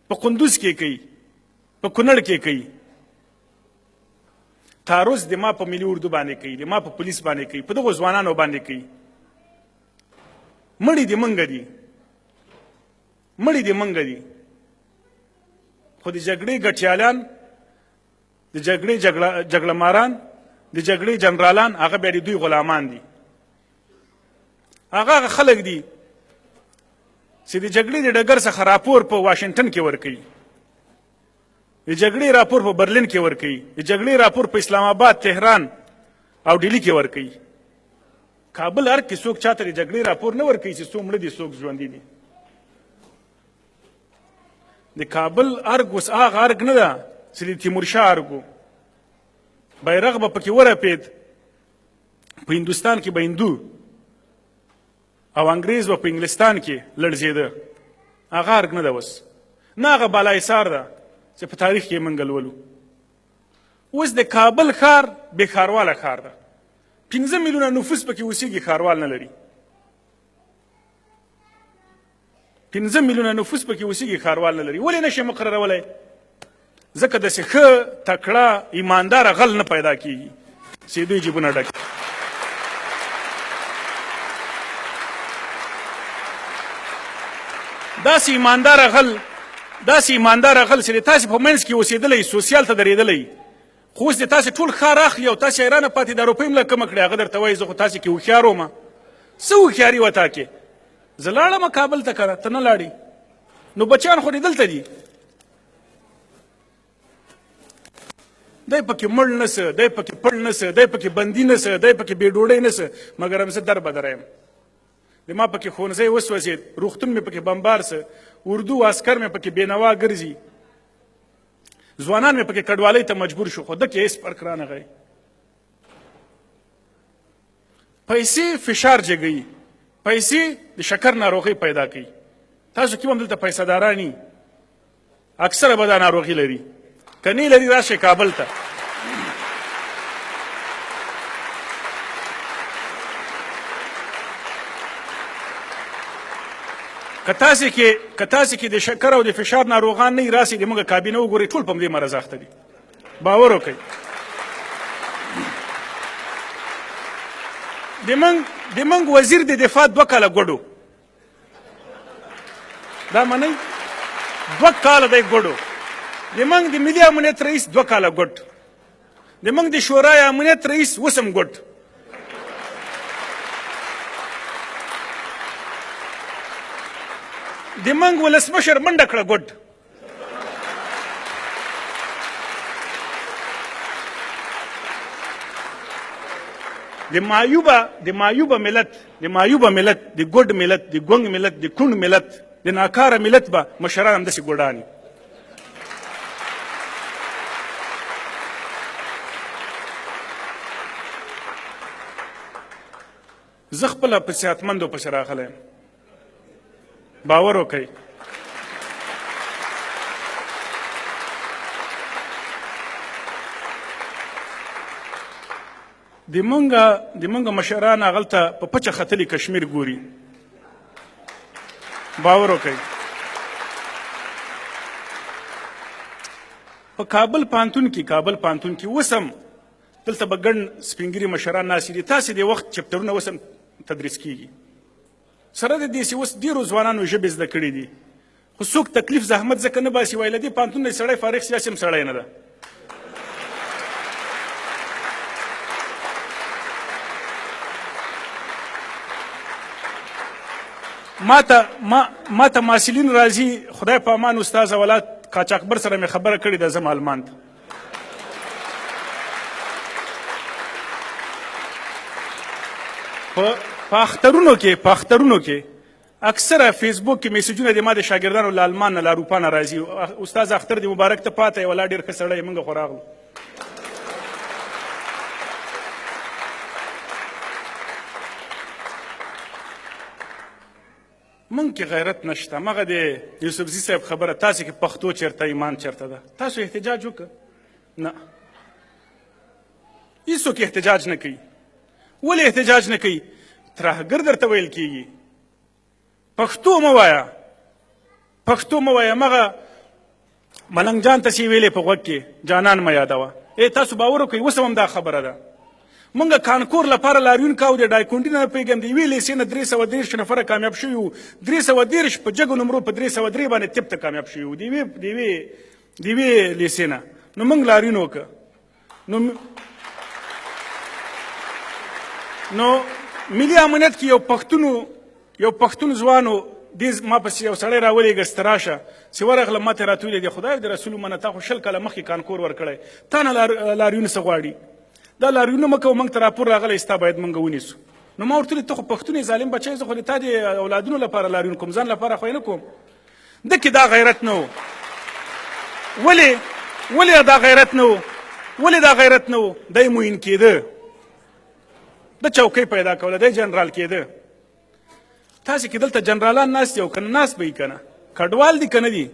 په قندوز کې کوي، په کونړ کې کوي. تعرض د ما په ملي اردو باندې کوي، د ما په پولیس باندې کوي، په دغو ځوانانو باندې کوي. مړي دې منګه دي خو د جګړې ګټیالان، د جګړې جګړه ماران، د جګړې جنرالان هغه بیا د دوی غلامان دي. هغه خلک دي چې د جګړې د ډګر څخه راپور په واشنګټن کې ورکوي، د جګړې راپور په برلین کې ورکوي، د جګړې راپور په اسلام آباد، تهران او ډیلی کې ورکوي. کابل ارګ کې څوک چاته د جګړې راپور نه ورکوي چې څوک مړه دي څوک ژوندي دي. د کابل ارګ اوس هغه ارګ نه ده چې د تیمورشاه ارګ و. بیرغ به پکې ورپېد، په هندوستان کې به هندو او انګریز به په انګلستان کې لړزېده. هغه ارګ نه ده اوس، نه هغه بالاحصار ده چې په تاریخ کې یې موږ لولو. اوس د کابل ښار بېښارواله ښار ده. 15 میلیونه نفوس پکې اوسېږي، ښاروال نه لري. 15 میلیونه نفوس پکې اوسېږي، ښاروال نه لري. ولې نشي مقررولی؟ ځکه داسې ښه تکړه ایمانداره غل نه پیدا کېږي چې دوی جیبونه ډک. داسې ایمانداره غل چې د تاسې په منځ کې اوسېدلی، سوسیال ته درېدلی، خو اوس د تاسې ټول ښار اخلي او تاسې حیرانه پاتې دا روپۍ مله کمه کړې. هغه درته وایي زه خو تاسې کې هوښیار وم. څه هوښیاري وه تا کې؟ زه لاړم کابل ته، که نه ته نه لاړې، نو بچیان خو دې دلته دي. دی پکې مړ نه څه، دی پکې پړ نه څه، دی پکې بندي نه څه، دی پکې بې ډوډۍ نه څه، مګر هم زه در بدره یم. د ما پکې ښوونځی وسوځېد، روغتون مې پکې بمبار څه، اردو عسکر مې پکې بېنوا ګرځي، ځوانان مې پکې کډوالۍ ته مجبور شو، خو دکې هېڅ فرق رانغی. پیسې فشار جګوي، پیسې د شکر ناروغۍ پیدا کوي. تاسو کې هم دلته پیسه داران اکثره به دا ناروغي لري، که نه لري راشئ کابل ته. که تاسې کې د شکر او د فشار ناروغان نه راسي د موږ کابینه وګورئ ټول په همدې مرض اخته دي باور وکړئ د موږ وزیر د دفاع 2 کاله ګوډو دا منئ 2 کاله دی ګوډو د موږ د ملي امنیت رئیس 2 کاله ګوډ د موږ د شورای امنیت رئیس وسم ګوډ د موږ ولسمشر منډه کړه ګوډ د معیوبه ملت د ګوډ ملت د ګونګ ملت د کونډ ملت د ناکاره ملت به مشران همداسې ګوډاني زه خپله په صحتمندو پسې راغلی یم باور وکړئ د مونږ مشران هغلته په پچه ختلي کشمیر ګوري باور وکړئ په کابل پانتون کې اوس هم دلته به ګڼ سپین ږیري مشران ناستي دي تاسې د وخت چپټرونه اوس هم تدریس کیږي سره د دې چې اوس ډېرو ځوانانو ژبې زده کړي دي خو څوک تکلیف زحمت ځکه نه باسي وایي له دې پانتون نه سړی فارغ سي داسې هم سړی نه ده ما ته محصلین راځي خدای په امان استاد اولاد قاچاقبر سره مې خبره کړې ده زه معلومان ته په اخترونو کې اکثره فیسبوک کې میسجونه د ما د شاګردانو له آلمان نه له اروپا نه راځي استاد اختر دې مبارک ته پاته ولا ډېر ښه سړی موږ خو راغلو موږ کې غیرت نشته مغه د یوسفزي صاحب خبره تاسې کې پښتو چېرته ایمان چېرته ده تاسو احتجاج وکړه نه هېڅوک احتجاج نه کوي ولې احتجاج نه کوي ترهګر درته ویل کېږي پښتو مه وایه مغه ملنګ جان ته چې ویلې په غوږ کې جانان مه یادوه تاسو باور وکړئ اوس هم دا خبره ده مونږ کانکور لپاره لاریون کاو د ډایکونډي نه پیږم د یوې لیسې نه 330 نفره کامیاب شوي وو 330 په جګو نمرو په 303 باندې طب ته کامیاب شوي وو د یوې لیسې نه نو مونږ لاریون وکړه نو ملي امنیت کې یو پښتون ځوانو ما پسې یو سړی راولېږه ستراشه چې ورغله ما ته راتویلې د خدای د رسول منه تا خو 20 کاله مخکې کانکور ورکړی تا نه لاریون څه غواړي دا لاریونه مه کوه موږ ته راپور راغلی ستا باید موږ ونیسو نو ما ورته ویل ته خو پښتون یې ظالم بچی زه خو د تا د اولادونو لپاره لاریون کوم ځان لپاره خو یې نه کوم ده کې دا غیرت نه و ولې دا غیرت نه و دی موین کېده د چوکۍ پیدا کوله دی جنرال کېده تاسې کې دلته جنرالان ناست دي او که ناست به یي که نه کډوال دي که نه دي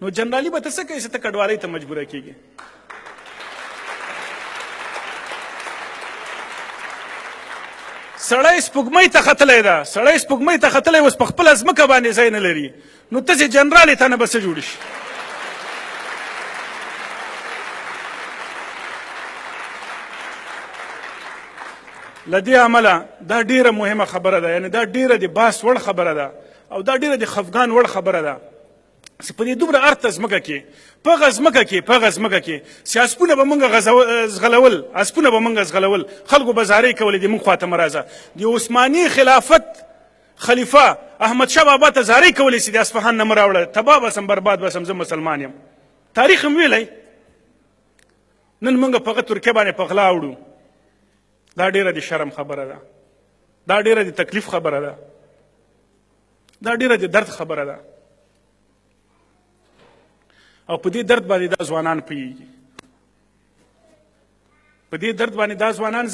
نو جنرالي به ته څه کوې چې ته کډوالۍ ته مجبوره کېږي سړی سپوږمۍ ته ختلی اوس په خپله ځمکه باندې ځای نه لري نو ته چې جنرال یې تا نه به څه جوړ شي له دې امله دا ډېره مهمه خبره ده یعنې دا ډېره د باس وړ خبره ده او دا ډېره د خفګان وړ خبره ده چې په دې دومره ارته ځمکه کې په هغه ځمکه کې چې اسپونه به موږ زغلول خلکو به زارۍ کولې د موږ خواته مه راځه د عثماني خلافت خلیفه احمدشاه بابا ته زارۍ کولې چې د اصفهان نه مه راوړه تباه به سم برباد به سم زه مسلمان یم تاریخ هم ویلی نن موږ په هغه ترکیه باندې په غلا وړو دا ډېره د شرم خبره ده دا ډېره د تکلیف خبره ده دا ډېره د درد خبره ده او په دې درد باندې دا ځوانان پوهېږي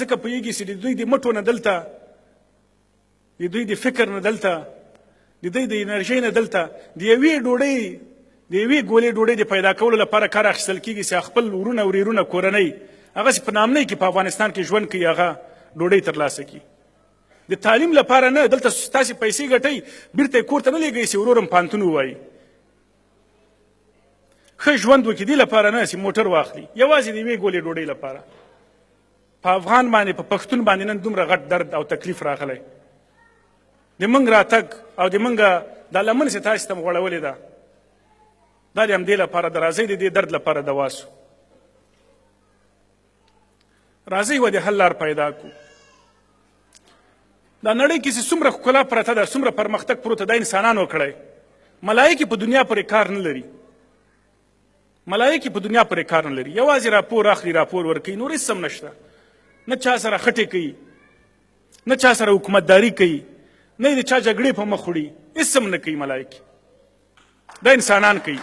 ځکه پوهېږي چې د دوی د مټو نه دلته د دوی د فکر نه دلته د دوی د انرژۍ نه دلته د یوې ګولې ډوډۍ د پیدا کولو لپاره کار اخیستل کېږي چې خپل ورونه ورېرونه کورنۍ هغه چې په نامنۍ کې په افغانستان کې ژوند کوي هغه ډوډۍ ترلاسه کړي د تعلیم لپاره نه، دلته تاسې پیسې ګټئ بیرته یې کور ته نه لیږئ چې ورور هم پوهنتون ووایي. ښه ژوند وکړي دې لپاره نه چې موټر واخلي یوازې د یوې ګولې ډوډۍ لپاره. په افغان باندې په پښتون باندې نن دومره غټ درد او تکلیف راغلی. د موږ راتګ او د موږ دا لمن چې تاسې ته م غوړولې ده دا د همدې لپاره ده. راځئ د دې درد لپاره دوا سو. راځئ و د حل لار پیدا کړو. دا نړۍ کې چې څومره ښکلا پرته ده، څومره پرمختګ پروت ده، دا انسانانو کړی. ملایکې په دنیا پورې کار نه لري. ملایکې په دنیا پورې کار نه لري. یوازې راپور اخلي، راپور ورکوي، نور هېڅ هم نشته. نه چا سره خټې کوي، نه چا سره حکومتداري کوي، نه یې د چا جګړې په مخ وړي، هېڅ هم نه کوي ملایکې. دا انسانان کوي.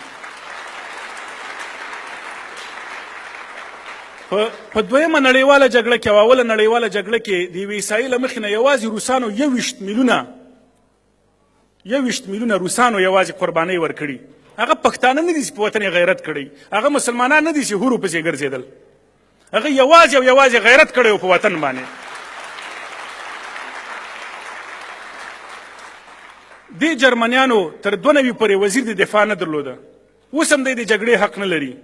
په دویمه نړیواله جګړه کې او اوله نړیواله جګړه کې د یوې عیسایي له مخې نه یوازې روسانو 21 میلیونه روسانو یوازې قربانۍ ورکړي. هغه پښتانه نه دي چې په وطن یې غیرت کړی، هغه مسلمانان نه دي چې هورو پسې ګرځېدل، هغه یوازې او یوازې غیرت کړی و په وطن باندې. دې جرمنیانو تر 2 نوي پورې وزیر د دفاع نه درلوده. اوس هم دی د جګړې حق نه لري.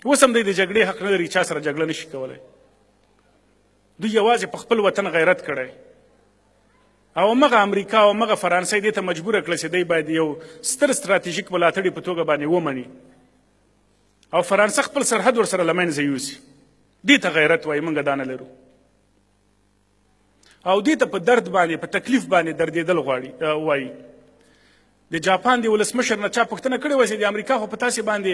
اوس هم دی د جګړې حق نه لري، چا سره جګړه نشي کولی. دوی یوازې په خپل وطن غیرت کړی. او مغه امریکا او مغه فرانسې دې ته مجبوره کړه چې دی باید یو ستر ستراتیژیک ملاتړي په توګه باندې ومني. او فرانسه خپل سرحد ورسره له منځه یوسي. دې ته غیرت وایي، موږ دا نه لرو. او دې ته په درد باندې په تکلیف باندې دردېدل غواړي وایي. د جاپان د ولسمشر نه چا پوښتنه کړې وه چې د امریکا خو په تاسې باندې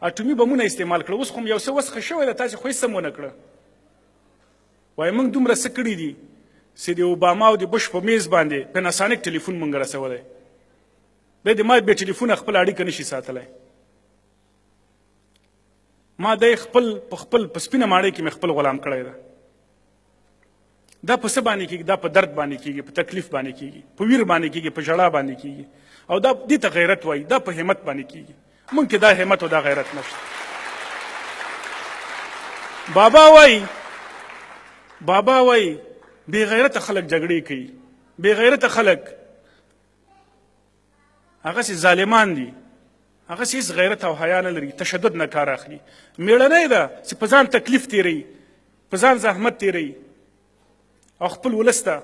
اټومي بمونه استعمال کړه، اوس خو یو څه وسخه شوی ده، تاسې خو هېڅ هم ونه کړه. وایي موږ دومره څه کړي دي چې د اوباما او د بش په میز باندې پیناسانیک ټلیفون موږ رسولی. دی د ما بې ټلیفونه خپل اړیکه نشي ساتلی. ما دی خپل په سپینه ماڼۍ کې مې خپل غلام کړی ده. دا په څه باندې کېږي؟ دا په درد باندې کېږي، په تکلیف باندې کېږي، په ویر باندې کېږي، په ژړا باندې کېږي. او دا دې ته غیرت وایي. دا په همت باندې کېږي. موږ کې دا همت او دا غیرت نشته. بابا وایي بې غیرته خلک جګړې کوي. بې غیرته خلک هغسې ظالمان دي، هغسې هېڅ غیرت او حیا نه لري، تشدد نه کار اخلي. مېړنۍ ده چې په ځان تکلیف تېروي، په ځان زحمت تېروي او خپل ولس ته،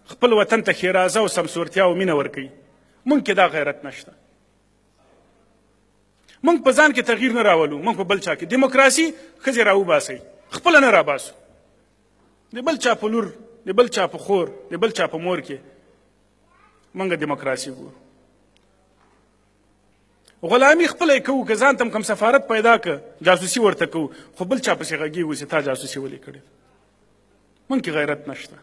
خپل وطن ته ښېرازه او سمسورتیا او مینه ورکوي. موږ کې دا غیرت نشته. موږ په ځان کې تغییر نه راولو، موږ په بل چا کې. دیموکراسي ښځې راوباسئ، خپله نه راباسو. د بل چا په لور، د بل چا په خور، د بل چا په مور کې موږ دیموکراسي ګورو. غلامي خپله یې کوو، که ځان ته کوم سفارت پیدا که جاسوسي ورته کوو، خو بل چا پسې غږېږو چې تا جاسوسي ولې کړې. موږ کې غیرت نشته.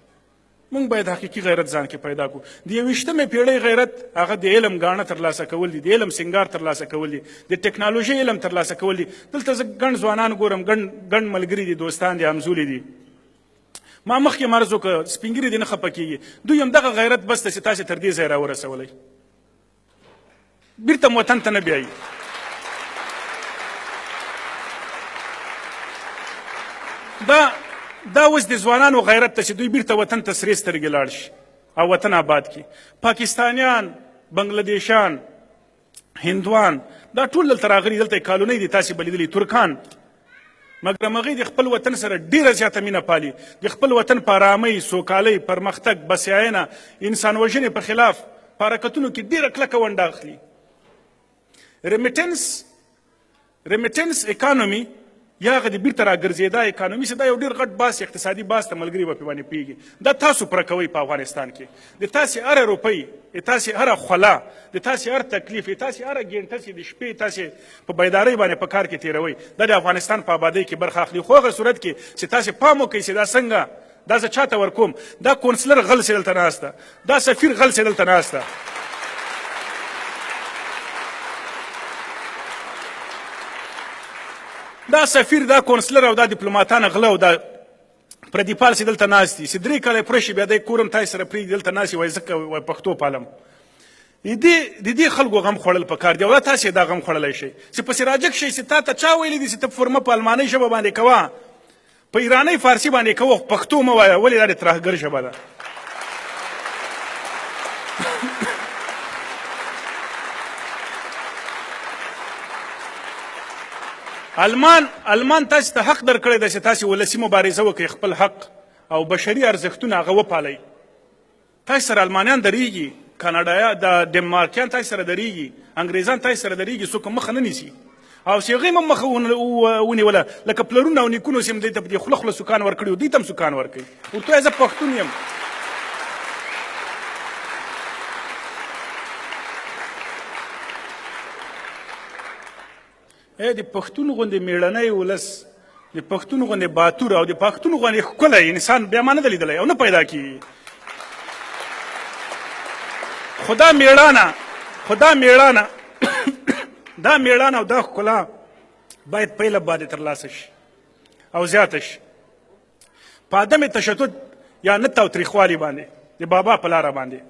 موږ باید حقیقي غیرت ځان کې پیدا کړو. د 21مې پیړۍ غیرت هغه د علم ګاڼه ترلاسه کول دي، د علم سنګار ترلاسه کول دي، د ټکنالوژۍ علم ترلاسه کول دي. دلته زه ګڼ ځوانان ګورم، ګڼ ملګري دي، دوستان دي، همزولي دي. ما مخکې مرز وکړه، سپین ږیري دې نه خفه کېږي. دوی هم دغه غیرت بس ته چې تاسې تر دې ځای راورسولی، بیرته وطن ته نه بیایي. دا اوس د ځوانانو غیرت ته چې دوی بیرته وطن ته سرې سترګې لاړ شي او وطن آباد کړي. پاکستانیان، بنګلادیشان، هندوان، دا ټول دلته راغلي، دلته یې کالونۍ دي تاسې به لیدلي، ترکان. مګر هغوی د خپل وطن سره ډېره زیاته مینه پالي. د خپل وطن په ارامۍ، سوکالۍ، پرمختګ، بسیاینه، انسان وژنې په خلاف په حرکتونو کې ډېره کلکه ونډه اخلي. ریمیټنس اکانومي یا هغه د بیرته راګرځېدا اکانومي چې دا یو ډېر غټ باس، اقتصادي باس ته ملګري به پرې باندې پوهېږي. دا تاسو پوره کوئ په افغانستان کې. د تاسې هره روپۍ، د تاسې هره خوله، د تاسې هر تکلیف، د تاسې هره ګینټه چې د شپې تاسې په بیدارۍ باندې په کار کې تېروئ، دا د افغانستان په آبادۍ کې برخه اخلي. خو هغه صورت کې چې تاسې پام وکئ چې دا څنګه، دا زه چاته ورکوم، دا کونسلر غل چې دلته ناسته، دا سفیر غل چې دلته ناسته، دا سفیر، دا کونسلر او دا ډیپلوماتان غله او دا پردیپال چې دلته ناست دي، چې 3 کاله پوره شي بیا دی کورم تاسې سره پرېږدي دلته ناست وي، وایي ځکه پښتو پالم. د دې خلکو غم خوړل پکار دی او دا تاسې دا غم خوړلی شئ چې پسې راجګ شئ چې تا ته چا ویلي دي چې ته فرمه په المانۍ ژبه باندې کوه، په ایرانۍ فارسي باندې کوه پښتو مه وایه ولې دا د ترهګر ژبه ده المان تاسو ته حق درکړی دی چې تاسو ولسي مبارزه وکړئ خپل حق او بشري ارزښتونه هغه وپالئ تاسو سره المانیان درېږي کاناډایا د ډنمارکیان تاسو سره درېږي انګریزان تاسو سره درېږي څوک مخه نه نیسي او چې هغوی هم مخه ونیوله لکه پلرونه او نیکونو چې هم دوی ته په دې خوله خوله سوکان ورکړي دوی ته هم سوکان ورکوي ورته وایه زه پښتون یم د پښتون غوندې میړنی ولس د پښتون غوندې باتور او د پښتون غوندې ښکلی انسان بیا ما نه ده لیدلی او نه پیدا کېږي خو دا میړانه او دا ښکلا باید پیله باندې ترلاسه شي او زیاته شي په عدم تشدد یا نه تاوتریخوالي باندې د بابا په لاره باندې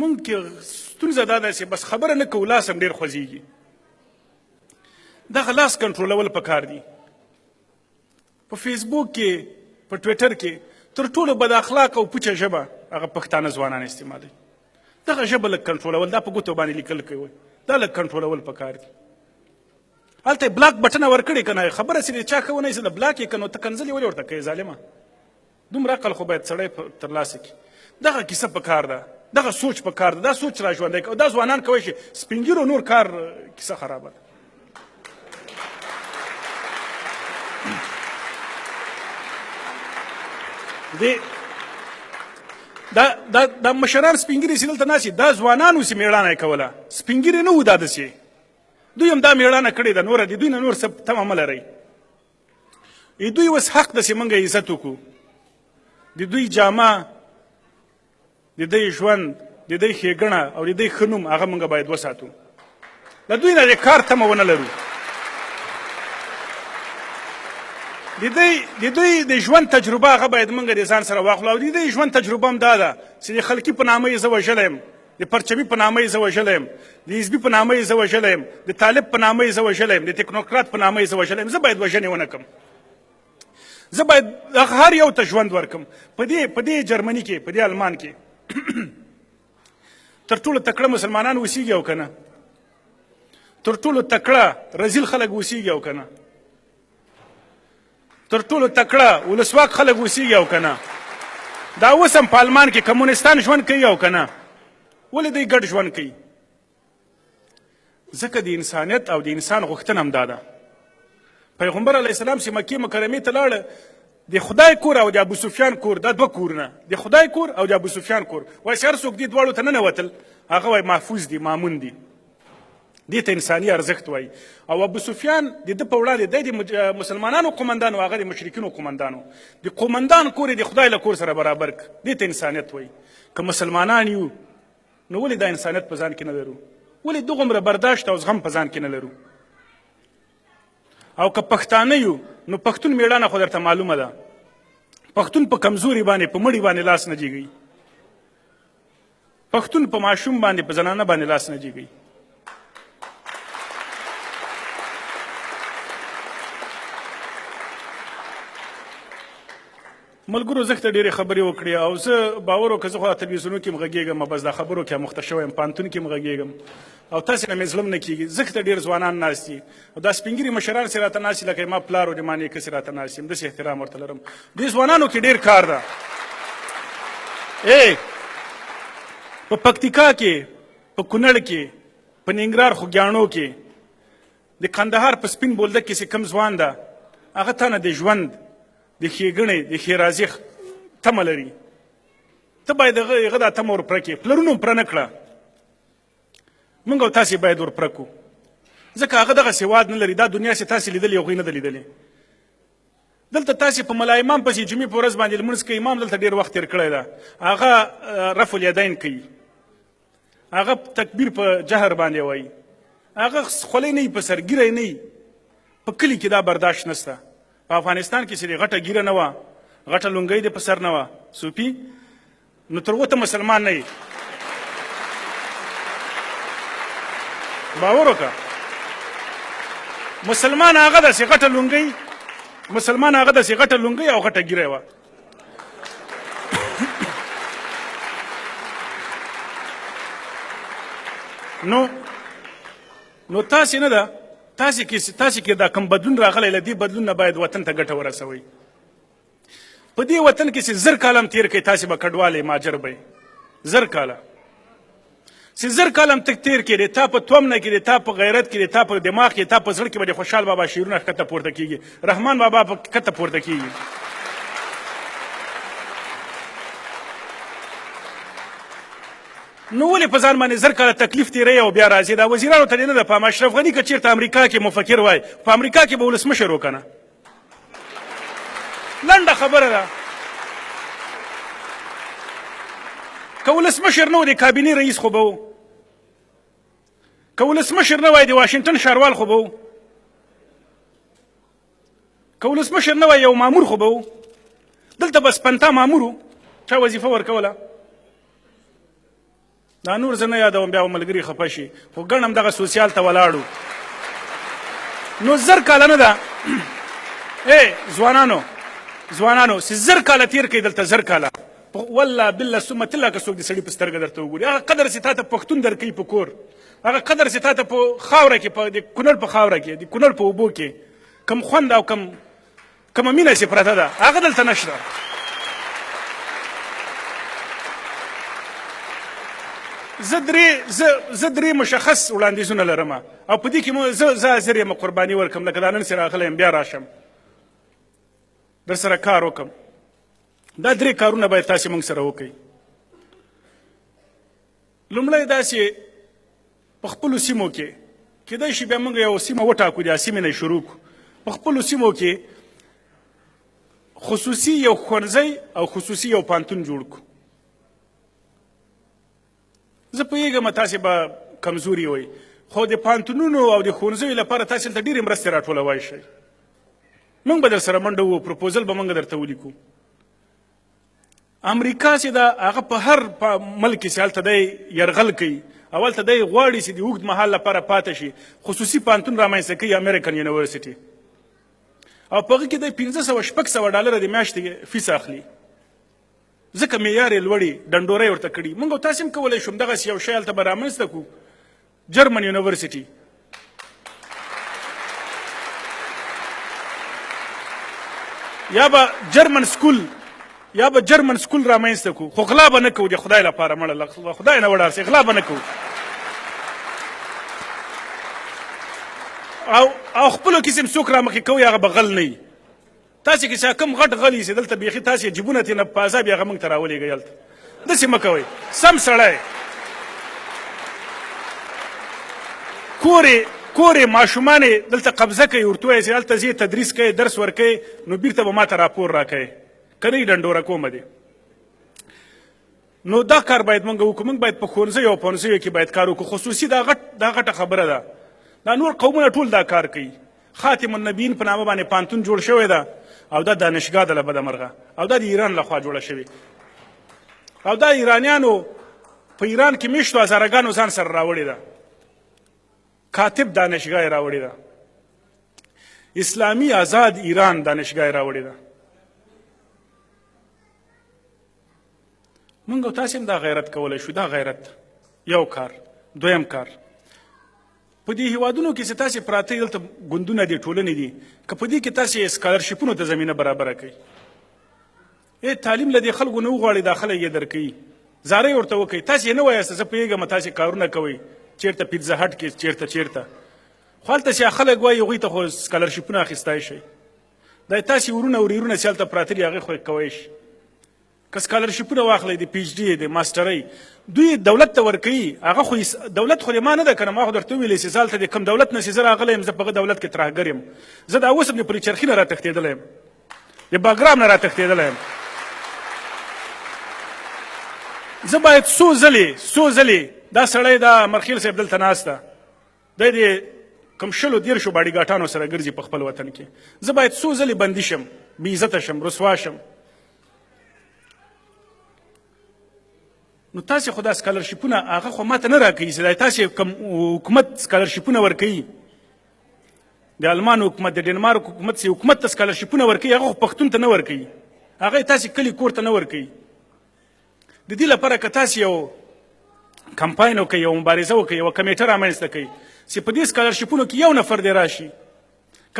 مونږ کې ستونزه دا ده چې بس خبره نه کوو لاس هم ډېر خوځېږي دغه لاس کنټرولول پکار دي په فیسبوک کې په ټویټر کې تر ټولو بد اخلاق او پوچه ژبه هغه پښتانه ځوانان استعمالوي دغه ژبه لږ کنټرولول دا په ګوتو باندې لیکل کوي دا لږ کنټرولول پکار دي هلته یې بلاک بټنه ورکړې که نه خبره چې د چا ښه ونه یې د بلاک یې که نو ته کنځلې ولې ورته کوې ظالمه دومره عقل خو باید سړی ترلاسه کړي دغه کیسه پکار ده دغه سوچ پکار ده دا سوچ را ژوندی او دا ځوانان کوی چې سپین ږیرو نور کار کیسه خرابه ده دا مشران سپین ږیري چې دلته ناست دا ځوانانو چې مېړانه یې کوله سپین ږیري نه وو دا داسې دوی هم دا مېړانه کړې ده نوره د دوی نه نور څه تمه مه لرئ دوی اوس حق ده چې موږ عزت وکړو د دوی جامه د دوی ژوند د دوی ښېګڼه او د دوی ښه نوم هغه موږ باید وساتو د دوی نه د کار تمه ونه لرو د دوی د ژوند تجربه هغه باید موږ د ځان سره واخلو او د دوی ژوند تجربه هم دا ده چې د خلکي په نامه یې زه وژلی یم د پرچمي په نامه یې زه وژلی یم د حزبي په نامه یې زه وژلی یم د طالب په نامه یې زه وژلی یم د ټکنوکرات په نامه یې زه وژلی یم زه باید وژنې ونه کړم زه باید هر یو ته ژوند ورکړم په دې جرمني کې په دې المان کې تر ټولو تکړه مسلمانان اوسیږي او که نه تر ټولو تکړه رزیل خلک اوسیږي او که نه تر ټولو تکړه ولسواک خلک اوسیږي او که نه دا اوس هم په المان کې کمونستان ژوند کوي او که نه ولې دوی ګډ ژوند کوي ځکه د انسانیت او د انسان غوښتنه هم دا ده پیغمبر علیه السلام چې مکې مکرمې ته لاړه د خدای کور او د ابو سفیان کور دا دوه کورونه د خدای کور او د ابو سفیان کور وایي چې هر څوک دې دواړو ته ننوتل هغه وایي محفوظ دي مامون دي دې ته انساني ارزښت وایي او ابو سفیان د ده په وړاندې دی د مسلمانانو قومندان او هغه د مشرکینو قومندانو د قومندان کور یې د خدای له کور سره برابر کړ دې ته انسانیت وایي که مسلمانان یو نو ولې دا انسانیت په ځان کې نه لرو ولې دغومره برداشت او زغم په ځان کې نه لرو او که پښتانه یو نو پښتون میړانه خو درته معلومه ده پښتون په کمزوري باندې په مړي باندې لاس نه جیږي پښتون په ماشوم باندې په زنانه باندې لاس نه جیږي ملګرو زه ته ډېرې خبرې وکړې او زه باور وکړه زه خو تلویزیونونو کې هم غږېږم بس دا خبرو کې مخته شوی یم پوهنتون کې هم غږېږم او تاسې نه مې ظلم نه کېږي ځکه ته ډېر ځوانان ناست دي او دا سپین ږیري مشران چې راته ناست دي لکه ما پلار او د ما نیکه چې راته ناست یم داسې احترام ورته لرم دې ځوانانو کې ډېر کار ده په پکتیکا کې په کونړ کې په ننګرهار خوږیاڼو کې د کندهار په سپین بولدک کې چې کوم ځوان ده هغه تا نه د ژوند د ښېګڼې د ښېرازي تمه لري ته باید هغه دا تمه ورپوره کړې پلرونو پوره نه کړه موږ او تاسې باید ورپوره کړو ځکه هغه دغه سواد نه لري دا دنیا چې تاسې لیدلې هغوی نه ده لیدلې دلته تاسې په ملا امام پسې جمعې په ورځ باندې لمونځ کوي امام دلته ډېر وخت تېر کړی ده هغه رفع الیدین کوي هغه تکبیر په جهر باندې وایي هغه خولۍ نه وي په سر ږیره نه وي په کلي کې دا برداشت نشته په افغانستان کې چې د غټه ږیره نه وه غټه لونګۍ د په سر نه وه صوفي نو تر اوته مسلمان نه یې باور وکړه مسلمان هغه ده چې غټه لونګۍ مسلمان هغه داسې غټه لونګۍ او غټه ګیره وه. نو تاسې نه ده تاسې کې دا کوم بدلون راغلی له دې بدلون نه باید وطن ته ګټه ورسوئ. په دې وطن کې چې 1000 کاله هم تېر کړئ تاسې به کډوالی ماجر به 1000 کاله چې 1000 کاله هم تېر کړي تا په تومنه کې دی تا په غیرت کې دی تا په دماغ کې تا په زړه کې به د خوشحال بابا شعرونه ښکته پورته کېږي رحمان بابا په ښکته پورته کېږي. نو ولې په ځان باندې 1000 کاله تکلیف تېروي او بیا راځي دا وزیرانو ته دې نه ده پام. اشرف غني که چېرته امریکا کې مفکر وای په امریکا کې به ولسمشر و که نه لنډه خبره ده. که ولسمشر نه و د کابینې رئیس خو به و که ولسمشر نه وای د واشنګټن ښاروال خو به و که ولسمشر نه وای یو مامور خو به و. دلته بس پنتا مامور و چا وظیفه ورکوله. دا نور زه نه یادوم بیا به ملګري خفه شي خو ګڼ هم دغه سوسیال ته ولاړو. نو 1000 کاله نه ده ځوانانو چې 1000 کاله تېر کړئ دلته 1000 کاله والله بالله ثم تله که څوک د سړي په سترګه درته وګوري هغه قدر چې تا ته پښتون درکوي په کور هغه قدر چې تا ته په خاوره کې د کونړ په خاوره کې د کونړ په اوبو کې کم خوند او کومه مینه چې پرته ده هغه دلته نشته. زه درې مشخص وړاندیزونه لرم او په دې کې زه حاضر یم قرباني ورکړم لکه دا نن چې راغلی یم بیا راشم در سره کار وکړم. دا 3 کارونه باید تاسې موږ سره وکړئ. لومړی دا چې په خپلو سیمو کې کیدای شي بیا موږ یو سیمه وټاکو د سیمې نه شروع کړو. په خپلو سیمو کې خصوصي یو ښوونځی او خصوصي یو پوهنتون جوړ کړو. زه پوهېږم تاسې به کمزوري وئ خو د پوهنتونونو او د ښوونځیو لپاره تاسې هلته ډېرې مرستې راټولوی شئ. موږ به در سره منډه وو پروپوزل به موږ درته ولیکو. امریکا چې ده هغه په هر ملک کې چې هلته دی یرغل کوي او هلته دی غواړي چې د اوږد مهال لپاره پاته شي خصوصي پوهنتون رامنځته کوي امریکن یونیورسټي او په هغه کې دی $500-600 د میاشتې فیس اخلي ځکه معیار یې لوړ ډنډوری ورته کړي. موږ او تاسې هم کولی شو دغسې یو شی هلته به رامنځته کړو جرمن یونیورسټي یا به جرمن سکول رامنځته کړو خو غلا به نه کوو د خدای لپاره مړه خدای نه وډار سي غلا به نه کوو او خپلو کې چې څوک رامخکې کوي هغه به غل نه وي. تاسې کې چې کوم غټ غل چې دلته بیخي تاسې جیبونه ترې نه په عذاب یې هغه موږ ته راولېږئ هلته داسې مه کوئ. سم سړی کور یې ماشومان یې دلته قبضه کوي ورته وایي چې هلته ځې تدریس کوي درس ورکوي نو بیرته به ما ته راپور راکوي که نه یې ډنډوره کومه دی. نو دا کار باید موږ وکړو. موږ باید په ښوونځیو او پوهنځیو کې باید کار وکړو. خصوصي دا غټه خبره ده. دا نور قومونه ټول دا کار کوي. خاتم النبیین په نامه باندې پوهنتون جوړ شوی ده او دا دانشګاه ده له بدمرغه او دا د ایران لخوا جوړه شوې او دا ایرانیانو په ایران کې میشتو هزارګانو ځان سره راوړې ده. کاتب دانشګاه یې راوړې ده. اسلامي آزاد ایران دانشګاه یې راوړې ده. موږ او تاسې هم دا غیرت کولی شو. دا غیرت یو کار. دویم کار په دې هیوادونو کې چې تاسې پراته یې دلته ګوندونه دي ټولنې دي که په دې کې تاسې سکالرشیپونو ته زمینه برابره کوئ تعلیم له دې خلکو نه وغواړئ دا خلک یې درکوي زارۍ ورته وکړئ. تاسې یې نه وایاست زه پوهېږم تاسې کارونه کوئ چېرته پیتزا هټ کې چېرته خو هلته چې خلک وایي هغوی ته خو سکالرشیپونه اخیستی شئ. دا تاسې ورونه ورېرونه چې هلته پراته دي هغې خو یې کوی شي. که سکالرشیپونه واخلئ د پی ایچ ډي د ماسټرۍ دوی دولت ته ورکوي هغه خو دولت خو ما نه ده که نه ما خو درته وویلی چې زه هلته د کوم دولت نه چې زه راغلی یم زه په هغه دولت کې ترهګر یم. زه دا اوس هم د پلچرخي نه راتښتېدلی یم د باګرام نه راتښتېدلی یم. زه باید څو ځلې دا سړی دا مرخیل صاحب دلته ناست ده دی د کوم 20-30 باډیګاټانو سره ګرځي په خپل وطن کې. زه باید څو ځلې بندي شم بې عزته شم رسوا شم. نو تاسې خو دا سکالرشیپونه هغه خو ماته نه راکوي چې دا تاسې کوم حکومت سکالرشیپونه ورکوي د المان حکومت د ډنمارک حکومت چې حکومت ته سکالرشیپونه ورکوي هغه خو پښتون ته نه ورکوي هغه یې تاسې کلي کور ته نه ورکوي د دې لپاره که تاسې یو کمپاین وکړئ یو مبارزه وکړئ یوه کمیټه رامنځته کوئ چې په دې سکالرشیپونو کې یو نفر دې راشي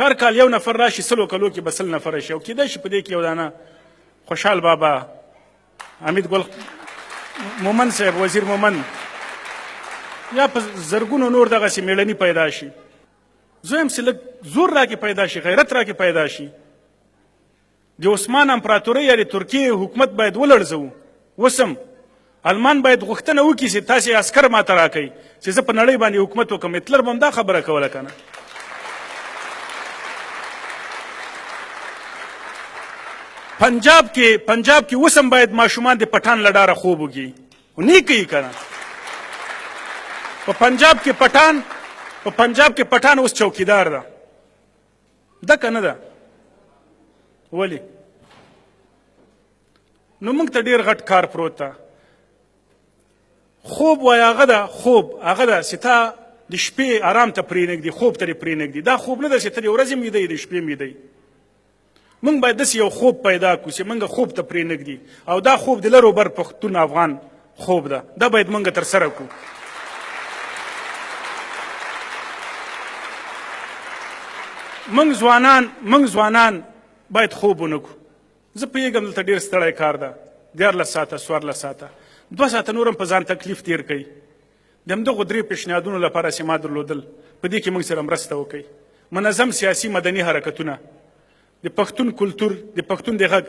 کار کال یو نفر راشي 100 کلو کې به 100 نفره شي او کیدای شي په دې کې یو دانه خوشحال بابا حمید ګل مومن صاحب وزیر مومن یا په زرګونو نور دغسې میړني پیدا شي زه یم چې لږ زور راکې پیدا شي غیرت راکې پیدا شي د عثمان امپراتورۍ یا د ترکیې حکومت باید ولړزوو وسم المان باید غوښتنه وکړي چې تاسې عسکر ماته راکئ چې زه په نړۍ باندې حکومت وکړم هټلر به هم دا خبره کوله که نه پنجاب کې وسم باید ماشومان د پټان له ډاره خوب وږي خو نه کوي که نه په پنجاب کې پټان اوس چوکیدار ده ده که نه ده ولې نو موږ ته ډېر غټ کار پروت ده خوب وایي هغه ده خوب هغه ده چې تا د شپې آرام ته پرېنږدي خوب ته دې پرېنږدي دا خوب نه ده چې ته د ورځې میدی د شپې میدی موږ باید داسې یو خوب پیدا کړو چې موږ خوب ته پرېنږدي او دا خوب د لرو بر پښتون افغان خوب ده دا باید موږ ترسره کړو موږ ځوانان باید خوب ونه کړو زه پوهېږم دلته ډېر ستړی کار ده 14 ساعته 14 ساعته 2 ساعته نور هم په ځان تکلیف تېر کوي د همدغو 3 پیشنهادونو لپاره چې ما درلودل په دې کې موږ سره مرسته وکړئ منظم سیاسي مدني حرکتونه د پښتون کلتور د پښتون د غږ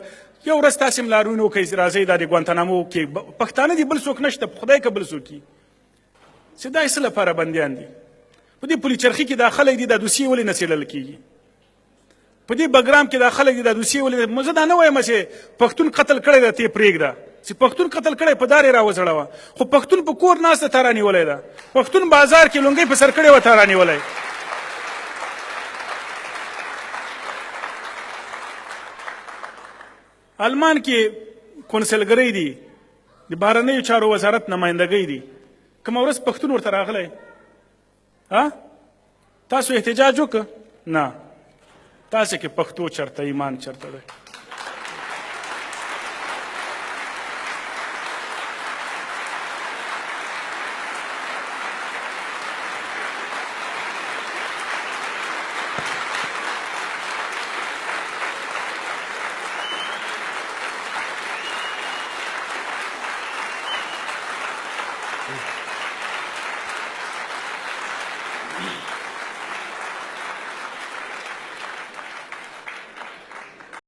یو ورځ تاسې هم لاروونه وکړئ راځئ دا د ګوانتانامو کې پښتانه دي بل څوک نشته په خدای که بل څوک وي چې دا یې څه لپاره بندیان دي په دې پولي چرخي کې دا خلک دي دا دوسیې ولې نه څېړل کېږي په دې بګرام کې دا خلک دي دا دوسیې ولې زه دا نه وایم چې پښتون قتل کړی ده ته یې پرېږده چې پښتون قتل کړی په دار یې راوځړوه خو پښتون په کور ناسته تا رانیولی ده پښتون بازار کې لونګۍ په سر کړې وه تا رانیولی المان کې کونسلګرۍ دي د بهرنیو چارو وزارت نمایندګۍ دي کومه ورځ پښتون ورته راغلی تاسو احتجاج وکړه نه تاسې کې پښتو چرته ایمان چرته دی